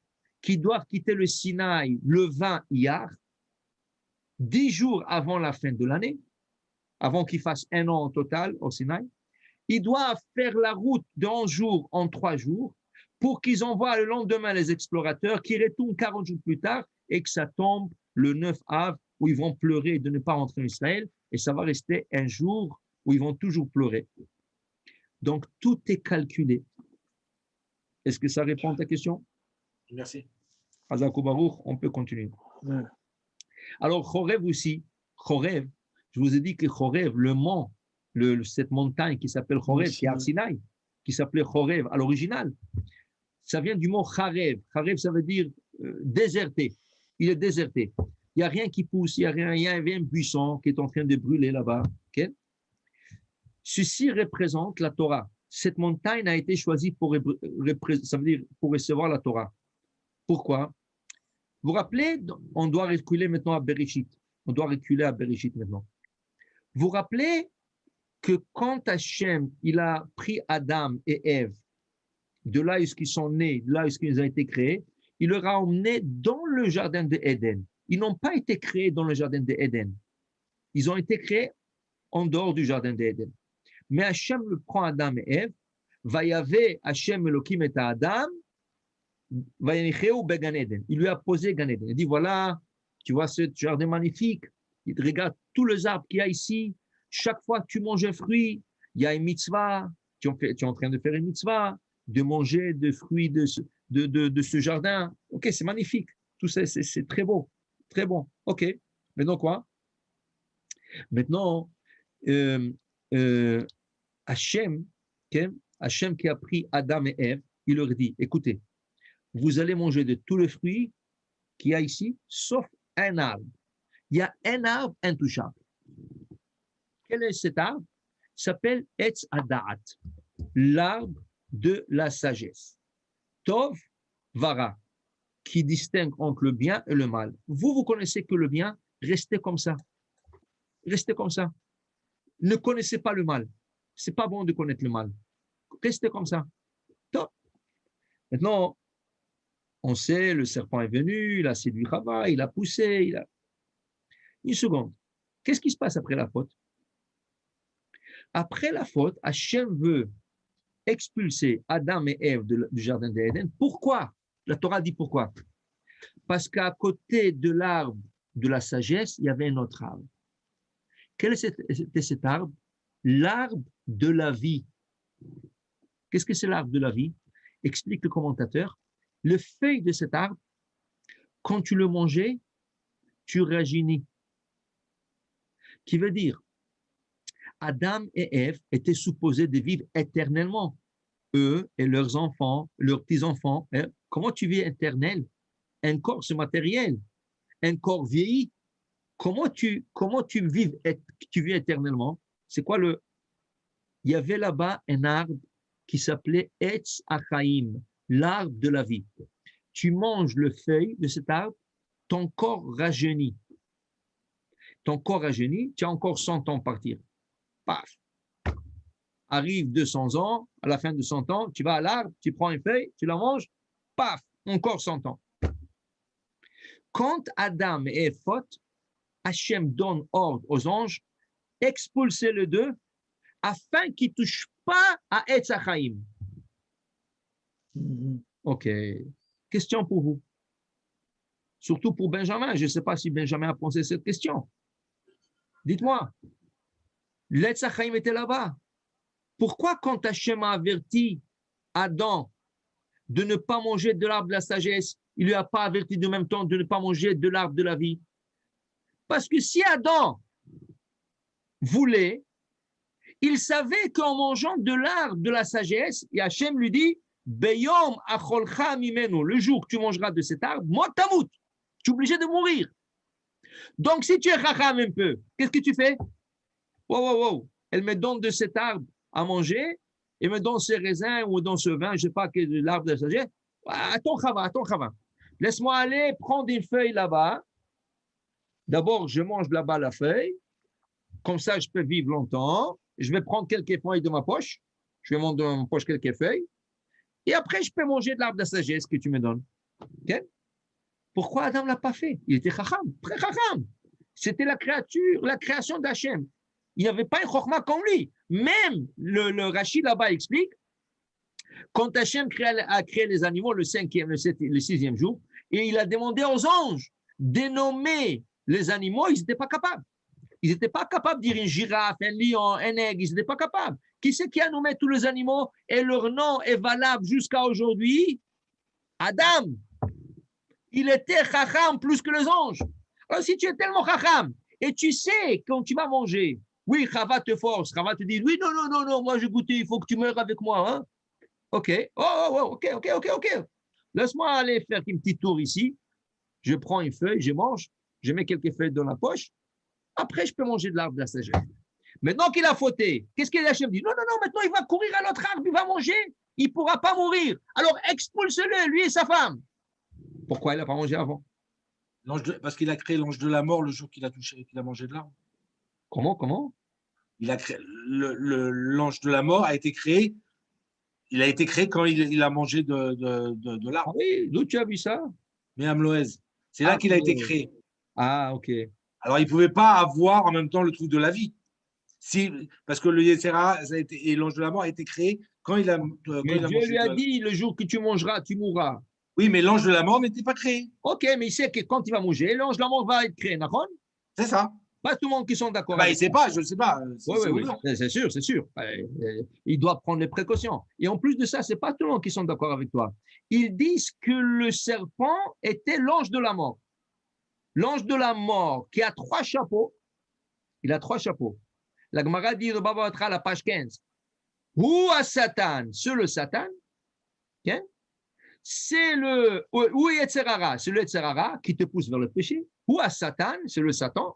qu'ils doivent quitter le Sinaï le 20 Iyar, 10 jours avant la fin de l'année, avant qu'ils fassent 1 an au total au Sinaï. Ils doivent faire la route de 11 jours en 3 jours pour qu'ils envoient le lendemain les explorateurs qui retournent 40 jours plus tard et que ça tombe le 9 Av où ils vont pleurer de ne pas rentrer en Israël et ça va rester un jour où ils vont toujours pleurer. Donc, tout est calculé. Est-ce que ça répond à ta question? Merci. Hazakou Baruch, on peut continuer. Ouais. Alors, Chorev aussi, Chorev, je vous ai dit que Chorev, le mont, cette montagne qui s'appelle Chorev, qui est à Sinaï, qui s'appelait Chorev à l'original, ça vient du mot Charev. Charev, ça veut dire déserté. Il est déserté. Il n'y a rien qui pousse, il y avait un buisson qui est en train de brûler là-bas. Okay? Ceci représente la Torah. Cette montagne a été choisie pour, ça veut dire pour recevoir la Torah. Pourquoi? Vous vous rappelez, on doit reculer maintenant à Bereshit. On doit reculer à Bereshit maintenant. Vous vous rappelez que quand Hachem, il a pris Adam et Ève, de là où ils sont nés, de là où ils ont été créés, il leur a emmenés dans le jardin d'Éden. Ils n'ont pas été créés dans le jardin d'Éden. Ils ont été créés en dehors du jardin d'Éden. Mais Hachem le prend Adam et Ève, Vayave Hachem Elohim et Adam, Vayanicheu began Eden. Il lui a posé Gan Eden. Il dit voilà, tu vois ce jardin magnifique, il regarde tous les arbres qu'il y a ici, chaque fois que tu manges un fruit, il y a une mitzvah, tu es en train de faire une mitzvah, de manger des fruits de ce jardin. Ok, c'est magnifique, tout ça c'est très beau. Très bon. OK. Maintenant quoi? Maintenant, Hachem, okay? Hachem qui a pris Adam et Ève, il leur dit, écoutez, vous allez manger de tous les fruits qu'il y a ici, sauf un arbre. Il y a un arbre intouchable. Quel est cet arbre? Il s'appelle Etz Hadaat, l'arbre de la sagesse. Tov Vara, qui distingue entre le bien et le mal. Vous connaissez que le bien, restez comme ça. Restez comme ça. Ne connaissez pas le mal. C'est pas bon de connaître le mal. Restez comme ça. Top. Maintenant, on sait, le serpent est venu, il a séduit Chava, il a poussé, il a... Une seconde. Qu'est-ce qui se passe après la faute? Après la faute, Hachem veut expulser Adam et Ève du jardin d'Éden. Pourquoi? La Torah dit pourquoi. Parce qu'à côté de l'arbre de la sagesse, il y avait un autre arbre. Quel était cet arbre? L'arbre de la vie. Qu'est-ce que c'est l'arbre de la vie? Explique le commentateur. Le feuille de cet arbre, quand tu le mangeais, tu rajeunis. Qui veut dire, Adam et Ève étaient supposés de vivre éternellement. Eux et leurs enfants, leurs petits-enfants. Hein? Comment tu vis éternel? Un corps, c'est matériel. Un corps vieilli. Comment tu vis éternellement? C'est quoi le... Il y avait là-bas un arbre qui s'appelait Etz Achaim, l'arbre de la vie. Tu manges le feuille de cet arbre, ton corps rajeunit. Ton corps rajeunit, tu as encore 100 ans à partir. Paf! Arrive 200 ans, à la fin de 100 ans, tu vas à l'arbre, tu prends une feuille, tu la manges, paf! Encore 100 ans. Quand Adam et Ève faute, Hachem donne ordre aux anges, expulsez les deux, afin qu'ils ne touchent pas à Etz Hachaim. OK. Question pour vous. Surtout pour Benjamin. Je ne sais pas si Benjamin a posé cette question. Dites-moi. L'Etz Hachaim était là-bas. Pourquoi quand Hachem a averti Adam de ne pas manger de l'arbre de la sagesse, il ne lui a pas averti de même temps de ne pas manger de l'arbre de la vie? Parce que si Adam voulait, il savait qu'en mangeant de l'arbre de la sagesse, et Hachem lui dit, Beyom acholcha mimenu, le jour que tu mangeras de cet arbre, moi tamout, tu es obligé de mourir. Donc si tu es chacham un peu, qu'est-ce que tu fais? Wow. Elle me donne de cet arbre à manger, et me donne ces raisins ou dans ce vin, je ne sais pas, que de l'arbre de la sagesse. Attends, Chava. Laisse-moi aller prendre une feuille là-bas. D'abord, je mange là-bas la feuille. Comme ça, je peux vivre longtemps. Je vais prendre quelques feuilles de ma poche. Je vais monter dans ma poche quelques feuilles. Et après, je peux manger de l'arbre de la sagesse que tu me donnes. Okay? Pourquoi Adam ne l'a pas fait? Il était chacham, très chacham. C'était la création d'Hachem. Il n'y avait pas un chokhma comme lui. Même le Rachid là-bas explique, quand Hachem a créé les animaux le 5e, le 6e jour, et il a demandé aux anges de nommer les animaux, ils n'étaient pas capables. Ils n'étaient pas capables de dire une girafe, un lion, un aigle, ils n'étaient pas capables. Qui c'est qui a nommé tous les animaux et leur nom est valable jusqu'à aujourd'hui? Adam. Il était chacham plus que les anges. Alors si tu es tellement chacham et tu sais quand tu vas manger, oui, Chava te force, Chava te dit, oui, non, moi je goûte, il faut que tu meurs avec moi. Hein? OK. OK. Laisse-moi aller faire un petit tour ici. Je prends une feuille, je mange, je mets quelques feuilles dans la poche. Après, je peux manger de l'arbre de la sagesse. Maintenant qu'il a fauté, qu'est-ce qu'il a dit? Non, maintenant il va courir à l'autre arbre, il va manger, il ne pourra pas mourir. Alors expulse-le, lui et sa femme. Pourquoi il n'a pas mangé avant? Parce qu'il a créé l'ange de la mort le jour qu'il a mangé de l'arbre. Comment? Il a créé l'ange de la mort a été créé. Il a été créé quand il a mangé de l'arbre. Ah oui, d'où tu as vu ça? Mais Amloès, c'est là qu'il a été créé. Ah, OK. Alors, il ne pouvait pas avoir en même temps le truc de la vie. Parce que le Yetzirah et l'ange de la mort a été créé quand il a. Mais Dieu lui a dit, le jour que tu mangeras, tu mourras. Oui, mais l'ange de la mort n'était pas créé. OK, mais il sait que quand il va manger, l'ange de la mort va être créé, d'accord? C'est ça. Pas tout le monde qui sont d'accord. Il ne sait pas, je ne sais pas. Oui, c'est sûr. Il doit prendre les précautions. Et en plus de ça, ce n'est pas tout le monde qui sont d'accord avec toi. Ils disent que le serpent était l'ange de la mort. l'ange de la mort qui a 3 chapeaux, il a 3 chapeaux. La Gemara dit, à la page 15, ou à Satan, c'est le Satan, okay? C'est le, ou Yetzerara, c'est le Yetzerara qui te pousse vers le péché, ou à Satan, c'est le Satan.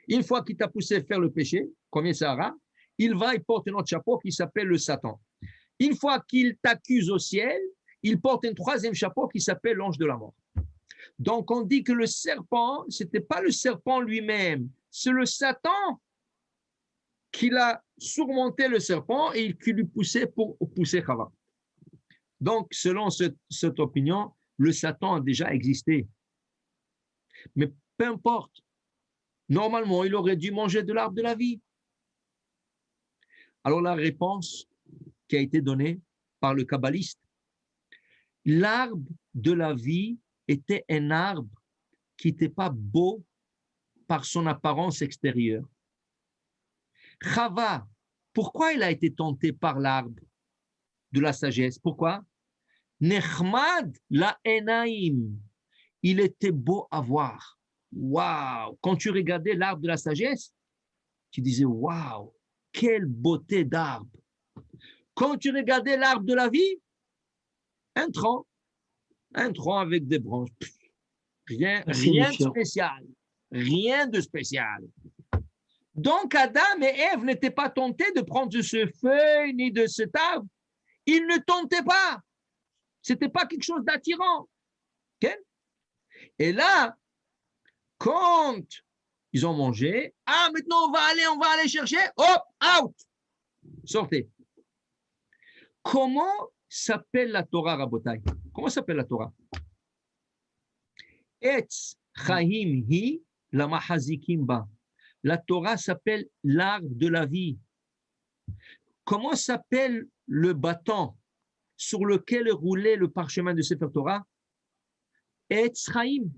Une fois qu'il t'a poussé faire le péché, comme Yetzerara, il porte un autre chapeau qui s'appelle le Satan. Une fois qu'il t'accuse au ciel, il porte un 3e chapeau qui s'appelle l'ange de la mort. Donc, on dit que le serpent, ce n'était pas le serpent lui-même, c'est le Satan qui l'a surmonté le serpent et qui lui poussait pour pousser Chava. Donc, selon cette opinion, le Satan a déjà existé. Mais peu importe, normalement, il aurait dû manger de l'arbre de la vie. Alors, la réponse qui a été donnée par le kabbaliste, l'arbre de la vie était un arbre qui n'était pas beau par son apparence extérieure. Chava, pourquoi il a été tenté par l'arbre de la sagesse? Pourquoi? Nechmad la enaim, il était beau à voir. Waouh! Quand tu regardais l'arbre de la sagesse, tu disais waouh, quelle beauté d'arbre. Quand tu regardais l'arbre de la vie, un tronc avec des branches. Rien de spécial. Rien de spécial. Donc, Adam et Ève n'étaient pas tentés de prendre de ce feuille ni de cet arbre. Ils ne tentaient pas. Ce n'était pas quelque chose d'attirant. Okay? Et là, quand ils ont mangé, maintenant on va aller chercher, hop, out, sortez. Comment s'appelle la Torah, Rabotai? Comment s'appelle la Torah? Etz Chaim hi la mahazikim ba. La Torah s'appelle l'arbre de la vie. Comment s'appelle le bâton sur lequel roulait le parchemin de Sefer Torah? Etz Chaim.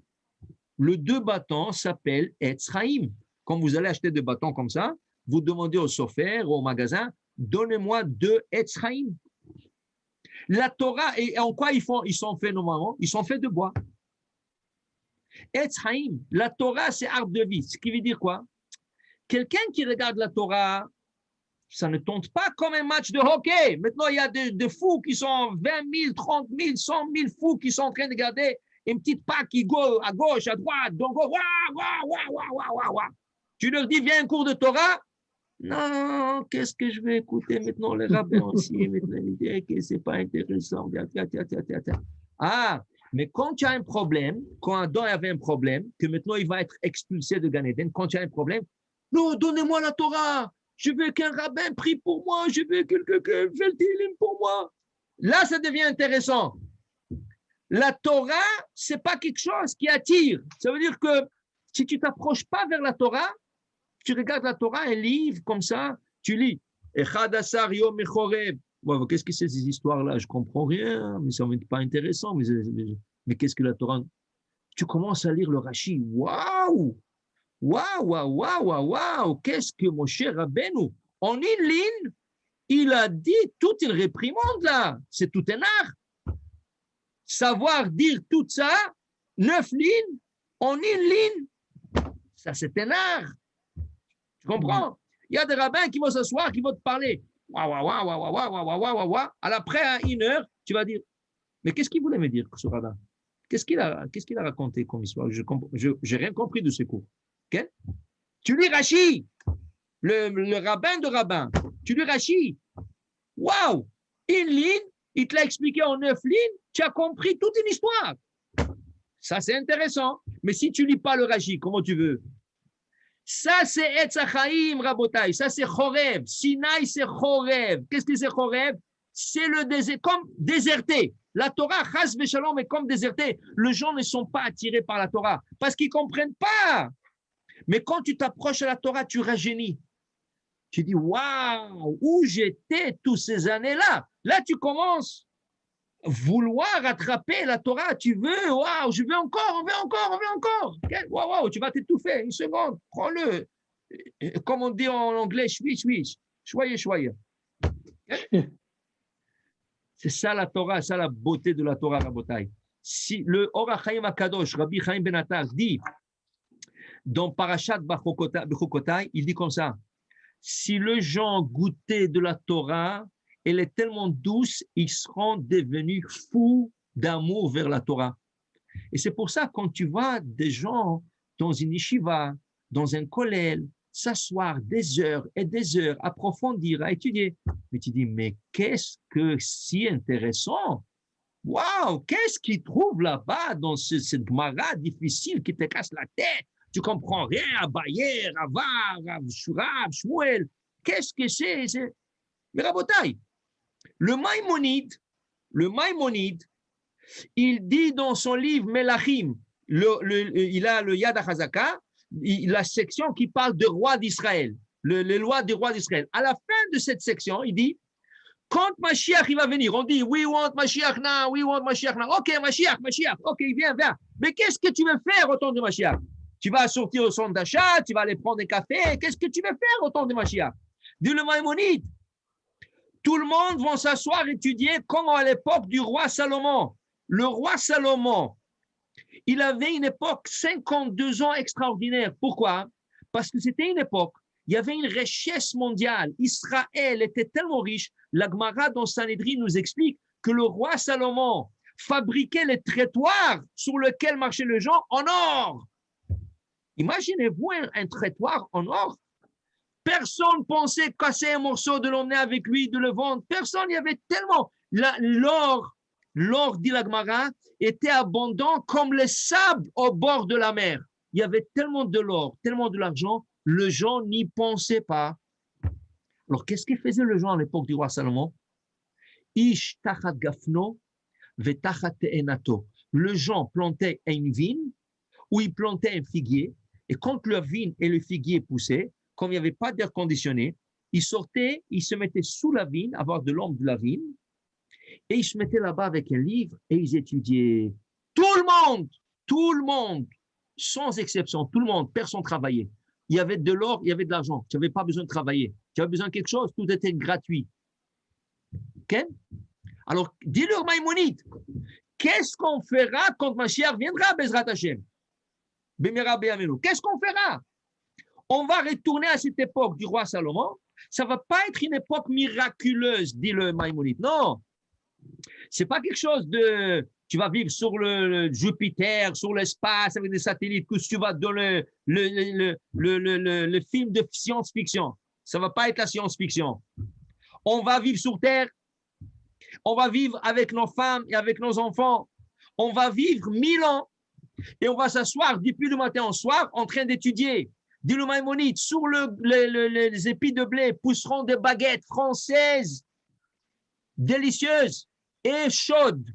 Le 2 bâtons s'appelle Etz Chaim. Quand vous allez acheter 2 bâtons comme ça, vous demandez au sofer ou au magasin, donnez-moi 2 Etz Chaim. La Torah, et en quoi ils sont faits normalement? Ils sont faits de bois. Etz Chaim, la Torah, c'est arbre de vie. Ce qui veut dire quoi? Quelqu'un qui regarde la Torah, ça ne tente pas comme un match de hockey. Maintenant, il y a des fous qui sont 20 000, 30 000, 100 000 fous qui sont en train de regarder une petite pack qui go à gauche, à droite, donc waouh. Tu leur dis, viens un cours de Torah. Non, qu'est-ce que je vais écouter maintenant les rabbins aussi, maintenant ils disent que c'est pas intéressant. Ah, mais quand tu as un problème, quand Adam avait un problème, que maintenant il va être expulsé de Gan Eden, quand tu as un problème, non, donnez-moi la Torah, je veux qu'un rabbin prie pour moi, je veux quelqu'un qui fait le tilim pour moi. Là, ça devient intéressant. La Torah, c'est pas quelque chose qui attire. Ça veut dire que si tu t'approches pas vers la Torah, tu regardes la Torah, un livre comme ça, tu lis. Echad yom echoreb. Qu'est-ce que c'est ces histoires-là? Je comprends rien, mais ça n'est pas intéressant. Mais qu'est-ce que la Torah? Tu commences à lire le Rashi. Waouh! Qu'est-ce que mon cher Rabbeinu, en une ligne, il a dit toute une réprimande là. C'est tout un art. Savoir dire tout ça, 9 lignes, en une ligne, ça c'est un art. Tu comprends? Il y a des rabbins qui vont s'asseoir, qui vont te parler. Après, à 1 heure, tu vas dire, mais qu'est-ce qu'il voulait me dire, ce rabbin? Qu'est-ce qu'il a raconté comme histoire? Je n'ai rien compris de ce cours. Okay? Tu lis Rashi, le rabbin de rabbin. Tu lis Rashi. Waouh! Une ligne, il te l'a expliqué en 9 lignes, tu as compris toute une histoire. Ça, c'est intéressant. Mais si tu ne lis pas le Rashi, comment tu veux? Ça, c'est Etz Chaim, Rabotai. Ça, c'est Chorev. Sinaï, c'est Chorev. Qu'est-ce que c'est Chorev? C'est le désert, comme déserté. La Torah, Chas Veshalom, est comme déserté. Les gens ne sont pas attirés par la Torah parce qu'ils ne comprennent pas. Mais quand tu t'approches à la Torah, tu rajeunis. Tu dis, waouh, où j'étais toutes ces années-là? Là, tu commences à vouloir attraper la Torah. Tu veux, waouh, je veux encore, on veut encore. Okay? Waouh, tu vas t'étouffer. 1 seconde, prends-le. Comme on dit en anglais, switch. Choyez. Okay? C'est ça la Torah, ça la beauté de la Torah, Rabotai. Si le Or HaChaim HaKadosh, Rabbi Chaim Ben Attar, dit dans Parashat Bechukotai, il dit comme ça, si les gens goûtaient de la Torah, elle est tellement douce, ils seront devenus fous d'amour vers la Torah. Et c'est pour ça, quand tu vois des gens dans une yeshiva, dans un kollel, s'asseoir des heures et des heures, approfondir, à étudier, mais tu dis, mais qu'est-ce que si intéressant! Waouh, qu'est-ce qu'ils trouvent là-bas dans cette Gemara difficile qui te casse la tête? Tu comprends rien à Bayer, à Var, à Shurab, Shmuel. Qu'est-ce que c'est? Mais Rabotai, le Maïmonide, il dit dans son livre Melachim, il a le Yad HaChazaka, la section qui parle de roi d'Israël, les lois des rois d'Israël. À la fin de cette section, il dit, quand Mashiach il va venir, on dit, we want Mashiach now. Ok, Mashiach, ok, viens. Mais qu'est-ce que tu veux faire au temps de Mashiach? Tu vas sortir au centre d'achat, tu vas aller prendre des cafés. Qu'est-ce que tu veux faire au temps de Mashiach? Dit le Maïmonide. Tout le monde va s'asseoir et étudier comme à l'époque du roi Salomon. Le roi Salomon, il avait une époque 52 ans extraordinaire. Pourquoi? Parce que c'était une époque, il y avait une richesse mondiale. Israël était tellement riche. La Gemara dans Sanhedrin nous explique que le roi Salomon fabriquait les trottoirs sur lesquels marchaient les gens en or. Imaginez-vous un trottoir en or. Personne pensait casser un morceau, de l'emmener avec lui, de le vendre. Personne, il y avait tellement. L'or, dit la Gemara, était abondant comme le sable au bord de la mer. Il y avait tellement de l'or, tellement de l'argent, les gens n'y pensaient pas. Alors, qu'est-ce que faisait le gens à l'époque du roi Salomon? Ish tachat gafno vetachat te'enato. Le gens plantaient une vigne ou ils plantaient un figuier, et quand la vigne et le figuier poussaient, comme il n'y avait pas d'air conditionné, ils sortaient, ils se mettaient sous la vigne, avoir de l'ombre de la vigne, et ils se mettaient là-bas avec un livre et ils étudiaient. Tout le monde, sans exception, tout le monde, personne ne travaillait. Il y avait de l'or, il y avait de l'argent. Tu n'avais pas besoin de travailler. Tu avais besoin de quelque chose, tout était gratuit. Okay? Alors, dis-leur Maïmonide, qu'est-ce qu'on fera quand Mashiach viendra, Bezrat Hashem? Qu'est-ce qu'on fera? On va retourner à cette époque du roi Salomon. Ça ne va pas être une époque miraculeuse, dit le Maïmonide. Non, ce n'est pas quelque chose de... Tu vas vivre sur le Jupiter, sur l'espace, avec des satellites, que tu vas dans le film de science-fiction. Ça ne va pas être la science-fiction. On va vivre sur Terre. On va vivre avec nos femmes et avec nos enfants. On va vivre 1000 ans. Et on va s'asseoir depuis le matin au soir en train d'étudier. Dit le Maïmonide, sur les épis de blé pousseront des baguettes françaises, délicieuses et chaudes.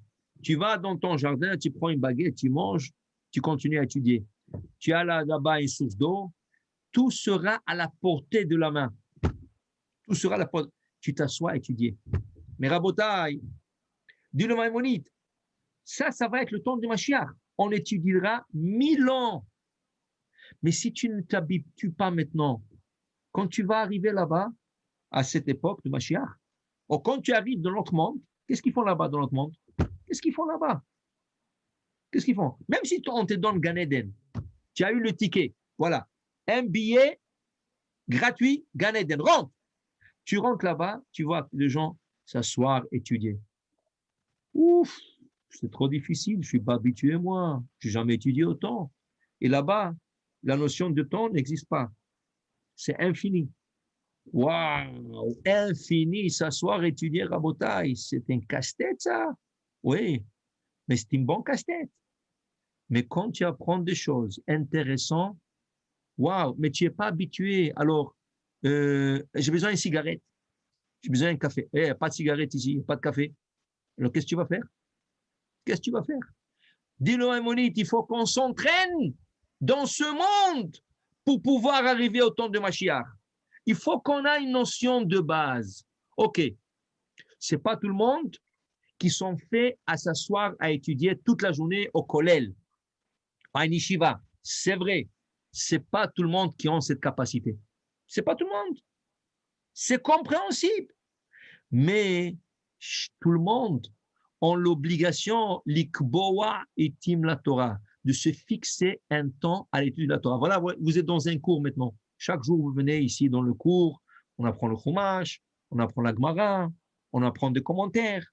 Tu vas dans ton jardin, tu prends une baguette, tu manges, tu continues à étudier. Tu as là-bas une source d'eau, tout sera à la portée de la main. Tout sera à la portée. Tu t'assois à étudier. Mais Rabotai, dit le Maïmonide, ça va être le temps de Mashiach. On étudiera 1000 ans. Mais si tu ne t'habitues pas maintenant, quand tu vas arriver là-bas, à cette époque de Mashiach, ou quand tu arrives dans l'autre monde, qu'est-ce qu'ils font là-bas dans l'autre monde? Qu'est-ce qu'ils font là-bas? Qu'est-ce qu'ils font? Même si on te donne Gan Eden, tu as eu le ticket, voilà, un billet gratuit, Gan Eden, rentre. Tu rentres là-bas, tu vois les gens s'asseoir, étudier. Ouf, c'est trop difficile, je ne suis pas habitué moi, je n'ai jamais étudié autant. Et là-bas, la notion de temps n'existe pas. C'est infini. Waouh, infini, s'asseoir, étudier, Rabotai, c'est un casse-tête ça. Oui, mais c'est une bonne casse-tête. Mais quand tu apprends des choses intéressantes, waouh, mais tu n'es pas habitué. Alors, j'ai besoin d'une cigarette, j'ai besoin d'un café. Pas de cigarette ici, pas de café. Alors, qu'est-ce que tu vas faire? Qu'est-ce que tu vas faire? Dis-le à Monite, il faut qu'on s'entraîne dans ce monde pour pouvoir arriver au temps de Mashiach. Il faut qu'on ait une notion de base. OK, ce n'est pas tout le monde qui sont faits à s'asseoir à étudier toute la journée au kollel, à une yeshiva. C'est vrai, ce n'est pas tout le monde qui a cette capacité. Ce n'est pas tout le monde. C'est compréhensible. Mais tout le monde, ont l'obligation, l'ikboa etim la Torah, de se fixer un temps à l'étude de la Torah. Voilà, vous êtes dans un cours maintenant. Chaque jour, vous venez ici dans le cours, on apprend le Chumash, on apprend la Gemara, on apprend des commentaires.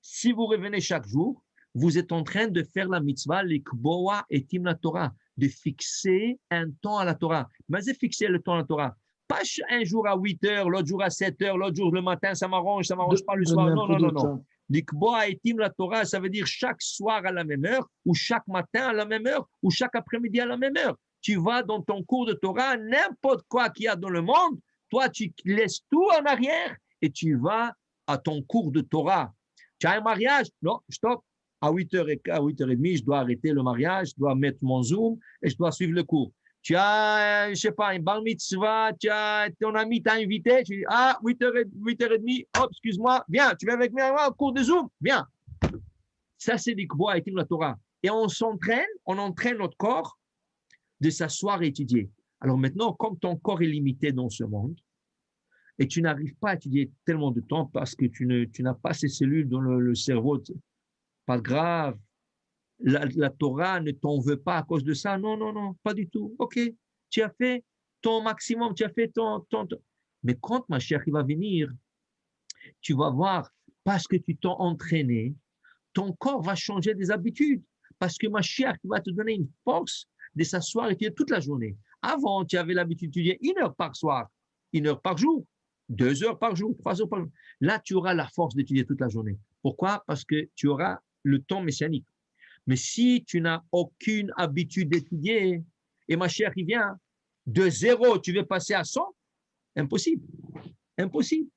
Si vous revenez chaque jour, vous êtes en train de faire la mitzvah, l'ikboa etim la Torah, de fixer un temps à la Torah. Mais c'est fixer le temps à la Torah. Pas un jour à 8 heures, l'autre jour à 7 heures, l'autre jour le matin, ça m'arrange pas le soir. Non, non, non, non. L'ikboa etim la Torah, ça veut dire chaque soir à la même heure, ou chaque matin à la même heure, ou chaque après-midi à la même heure. Tu vas dans ton cours de Torah, n'importe quoi qu'il y a dans le monde, toi, tu laisses tout en arrière et tu vas à ton cours de Torah. Tu as un mariage? Non, stop. À 8h, à 8h30, je dois arrêter le mariage, je dois mettre mon Zoom et je dois suivre le cours. Tu as, je ne sais pas, un bar mitzvah, tu as ton ami t'a invité, tu dis, 8h30, hop, excuse-moi, viens, tu viens avec moi au cours de Zoom, viens. Ça, c'est l'ikboa etim la Torah. Et on entraîne notre corps de s'asseoir et étudier. Alors maintenant, comme ton corps est limité dans ce monde, et tu n'arrives pas à étudier tellement de temps parce que tu n'as pas ces cellules dans le cerveau, pas grave, la Torah ne t'en veut pas à cause de ça. Non, non, non, pas du tout. OK, tu as fait ton maximum, tu as fait ton. Mais quand ma chère, il va venir, tu vas voir, parce que tu t'es entraîné, ton corps va changer des habitudes. Parce que ma chère, il va te donner une force de s'asseoir et étudier toute la journée. Avant, tu avais l'habitude d'étudier 1 heure par soir, 1 heure par jour, 2 heures par jour, 3 heures par jour. Là, tu auras la force d'étudier toute la journée. Pourquoi? Parce que tu auras le temps messianique. Mais si tu n'as aucune habitude d'étudier, et ma chère, il vient, de 0, tu veux passer à 100, impossible. Impossible.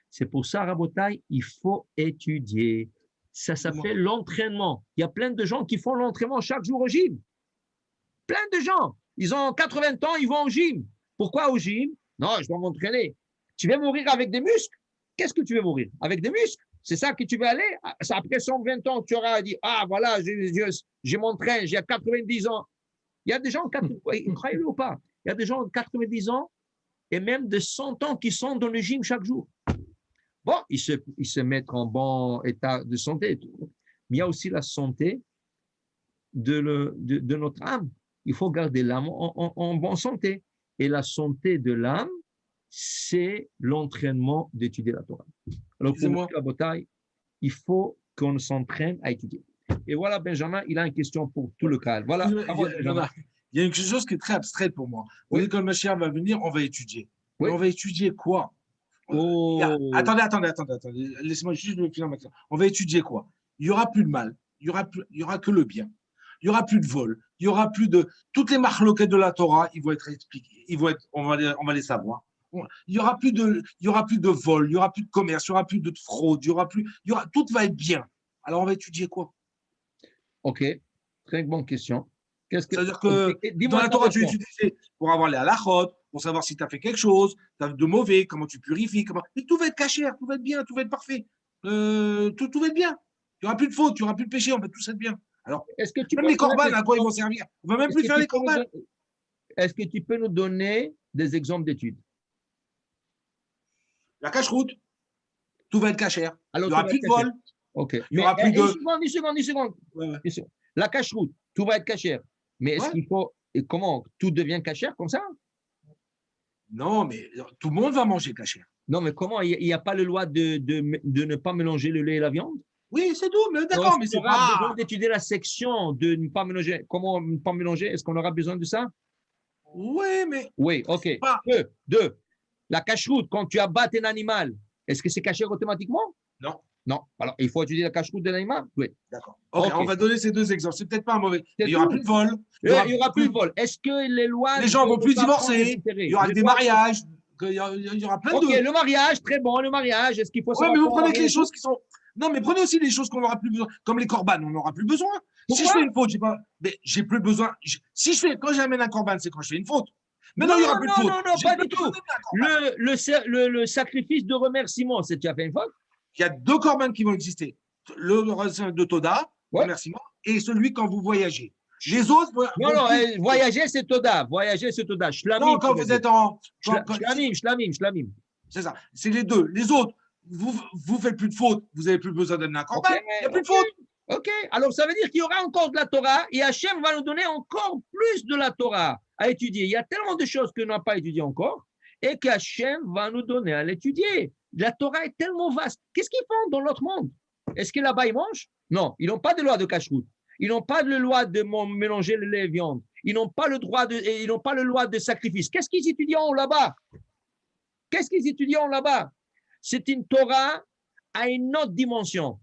C'est pour ça, Rabotai, il faut étudier. Ça s'appelle l'entraînement. Il y a plein de gens qui font l'entraînement chaque jour au gym. Plein de gens. Ils ont 80 ans, ils vont au gym. Pourquoi au gym? Non, je dois m'entraîner. Tu veux mourir avec des muscles? Qu'est-ce que tu veux mourir? Avec des muscles? C'est ça que tu veux aller? Après 120 ans, tu auras dit, ah voilà, je m'entraîne, j'ai 90 ans. Il y a des gens, croyez-le ou pas, il y a des gens de 90 ans et même de 100 ans qui sont dans le gym chaque jour. Bon, ils se mettent en bon état de santé. Mais il y a aussi la santé de notre âme. Il faut garder l'âme en bonne santé. Et la santé de l'âme, c'est l'entraînement d'étudier la Torah. Alors, pour la bataille, il faut qu'on s'entraîne à étudier. Et voilà, Benjamin, il a une question pour tout le cas. Voilà. Il y a une chose qui est très abstraite pour moi. Oui. Quand le Mashiach va venir, on va étudier. Oui. Mais on va étudier quoi? Attendez. Laissez-moi juste me finir ma question. On va étudier quoi? Il n'y aura plus de mal. Il y aura que le bien. Il n'y aura plus de vol. Il n'y aura plus de. Toutes les marloquettes de la Torah, ils vont être expliquées. On va les savoir. Il n'y aura plus de vol, il n'y aura plus de commerce, il n'y aura plus de fraude, tout va être bien. Alors, on va étudier quoi? OK, très bonne question. C'est-à-dire que dans la Torah, tu étudies pour avoir les halachot, pour savoir si tu as fait quelque chose, de mauvais, comment tu purifies, et tout va être caché, tout va être bien, tout va être parfait. Tout va être bien. Il n'y aura plus de faute, il n'y aura plus de péché, on va tous être bien. Alors, même les corbanes, à quoi ils vont servir? On ne va même plus faire les corbanes. Est-ce que tu peux nous donner des exemples d'études? La cache-route, tout va être cachère. Il n'y aura plus de vol. OK. Il n'y aura plus de. Une seconde. Ouais. La cache-route, tout va être cachère. Mais est-ce qu'il faut. Et comment? Tout devient cachère comme ça? Non, mais tout le monde va manger cachère. Non, mais comment? Il n'y a pas le loi de ne pas mélanger le lait et la viande? Oui, c'est tout, mais d'accord, mais c'est pas. On aura besoin d'étudier la section de ne pas mélanger. Comment ne pas mélanger? Est-ce qu'on aura besoin de ça? Oui, mais. Oui, OK. Deux. La cache-route, quand tu abattes un animal, est-ce que c'est caché automatiquement? Non. Non. Alors, il faut étudier la cache-route de l'animal? Oui. D'accord. Okay. On va donner ces 2 exemples. C'est peut-être pas un mauvais. Il n'y aura plus de vol. Il n'y aura plus de vol. Est-ce que les lois. Les gens ne vont plus divorcer. Il y aura des mariages. Il y aura plein de. OK, le mariage, très bon, le mariage. Est-ce qu'il faut savoir. Oui, mais vous prenez que les choses qui sont. Non, mais prenez aussi les choses qu'on n'aura plus besoin. Comme les corbanes, on n'aura plus besoin. Pourquoi? Si je fais une faute, j'ai plus besoin. Quand j'amène un corban, c'est quand je fais une faute. Mais non, il n'y aura plus de faute. Non, pas du tout. Le sacrifice de remerciement, c'est tu as fait une faute? Il y a 2 corbanes qui vont exister. Le remerciement de Toda, remerciement, et celui quand vous voyagez. Les autres. Voyager, c'est Toda. Shlamim. Non, quand vous êtes en. Shlamim. C'est ça. C'est les 2. Les autres, vous faites plus de fautes, vous n'avez plus besoin d'amener un corban, il n'y a plus de Ok. fautes. Ok, alors ça veut dire qu'il y aura encore de la Torah et Hachem va nous donner encore plus de la Torah à étudier. Il y a tellement de choses que nous n'avons pas étudiées encore et qu'Hachem va nous donner à l'étudier. La Torah est tellement vaste. Qu'est-ce qu'ils font dans l'autre monde? Est-ce que là-bas ils mangent? Non, ils n'ont pas de loi de cache-route. Ils n'ont pas de loi de mélanger le lait et la viande. Ils n'ont pas le droit ils n'ont pas le loi de sacrifice. Qu'est-ce qu'ils étudient là-bas? Qu'est-ce qu'ils étudient là-bas? C'est une Torah à une autre dimension.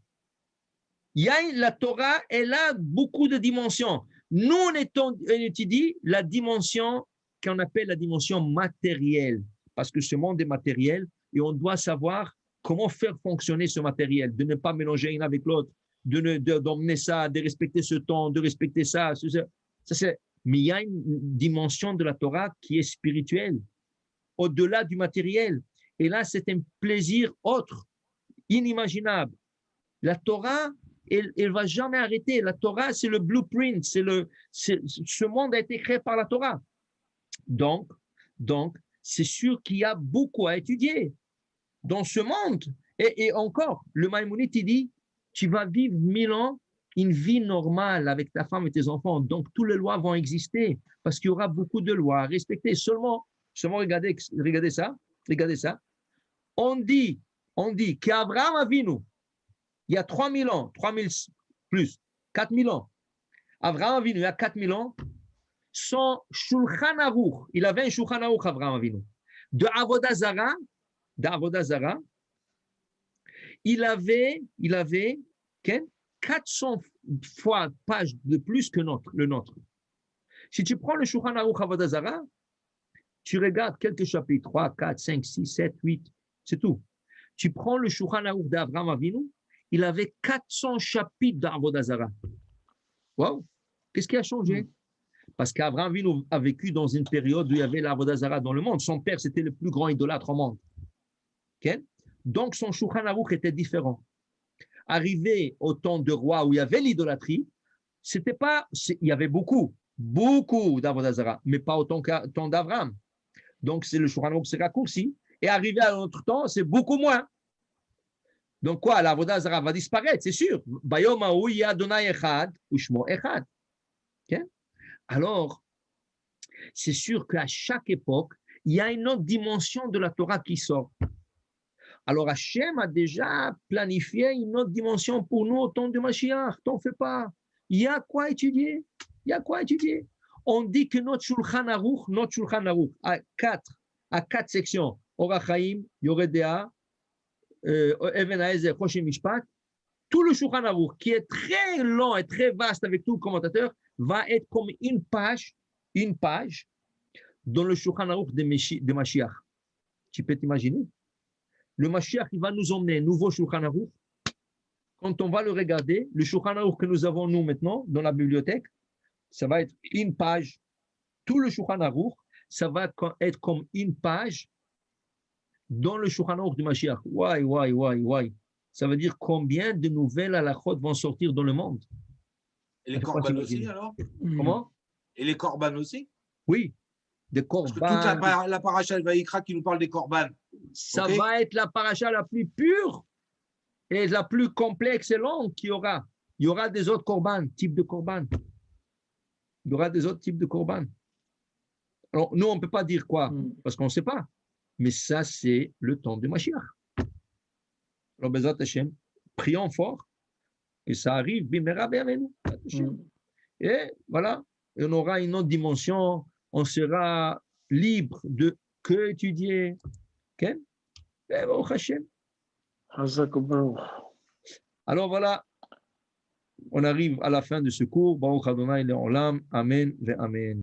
La Torah, elle a beaucoup de dimensions. Nous, on étudie la dimension qu'on appelle la dimension matérielle, parce que ce monde est matériel et on doit savoir comment faire fonctionner ce matériel, de ne pas mélanger l'un avec l'autre, d'emmener ça, de respecter ce temps, de respecter ça. Mais il y a une dimension de la Torah qui est spirituelle, au-delà du matériel. Et là, c'est un plaisir autre, inimaginable. La Torah, elle ne va jamais arrêter. La Torah, c'est le blueprint. Ce monde a été créé par la Torah. Donc, c'est sûr qu'il y a beaucoup à étudier dans ce monde. Et encore, le Maïmonide, il dit, tu vas vivre 1000 ans, une vie normale avec ta femme et tes enfants. Donc, toutes les lois vont exister parce qu'il y aura beaucoup de lois à respecter. Seulement regardez ça. On dit qu'Abraham Avinu, il y a 3000 ans, 3000 plus, 4000 ans, Abraham Avinu, il y a 4000 ans, son Shulchan Aruch, il avait un Shulchan Aruch, Abraham Avinu, de Avodah Zara, il avait 400 fois pages de plus que le nôtre. Si tu prends le Shulchan Aruch Avodah Zara, tu regardes quelques chapitres, 3, 4, 5, 6, 7, 8, c'est tout. Tu prends le Shulchan Aruch d'Abraham Avinu, il avait 400 chapitres d'Avodah Zara. Wow! Qu'est-ce qui a changé? Parce qu'Abraham Avinu a vécu dans une période où il y avait l'Avodah Zara dans le monde. Son père, c'était le plus grand idolâtre au monde. Okay? Donc, son Shulchan Aruch était différent. Arrivé au temps de roi où il y avait l'idolâtrie, il y avait beaucoup d'Avodah Zara, mais pas autant qu'au temps d'Abraham. Donc, c'est le Shulchan Aruch s'est raccourci. Et arrivé à notre temps, c'est beaucoup moins. Donc quoi, l'Avodah Zara va disparaître, c'est sûr. Bayom ha'u yeh Adonai echad u'shmo echad. Alors, c'est sûr qu'à chaque époque, il y a une autre dimension de la Torah qui sort. Alors, Hachem a déjà planifié une autre dimension pour nous au temps de Mashiach. T'en fais pas. Il y a quoi étudier. On dit que notre Shulchan Aruch a quatre sections. Orach Chaim, Yoreh De'ah, Even Ha'ezer, Choshen Mishpat, tout le Shulchan Aruch, qui est très long et très vaste avec tout le commentateur, va être comme une page dans le Shulchan Aruch de Mashiach. Tu peux t'imaginer? Le Mashiach, il va nous emmener un nouveau Shulchan Aruch. Quand on va le regarder, le Shulchan Aruch que nous avons nous maintenant dans la bibliothèque, ça va être une page. Tout le Shulchan Aruch, ça va être comme une page dans le Shulchan Aruch du Mashiach. Why. Ça veut dire combien de nouvelles halachot vont sortir dans le monde. Et les korban aussi, alors? Comment? Et les korban aussi? Oui, des korban. Parce que toute la paracha de Vayikra qui nous parle des korban. Ça va être la paracha la plus pure et la plus complexe et longue qu'il y aura. Il y aura des autres types de korban. Il y aura des autres types de korban. Alors, nous, on ne peut pas dire quoi, parce qu'on ne sait pas. Mais ça, c'est le temps de Mashiach. Alors, Bezat Hashem, prions fort que ça arrive, bimera be'amenu. Et voilà, on aura une autre dimension, on sera libre de que étudier. Okay? Et Baruch Hashem. Alors voilà, on arrive à la fin de ce cours. Baruch Adonai le'olam. Amen ve'amen.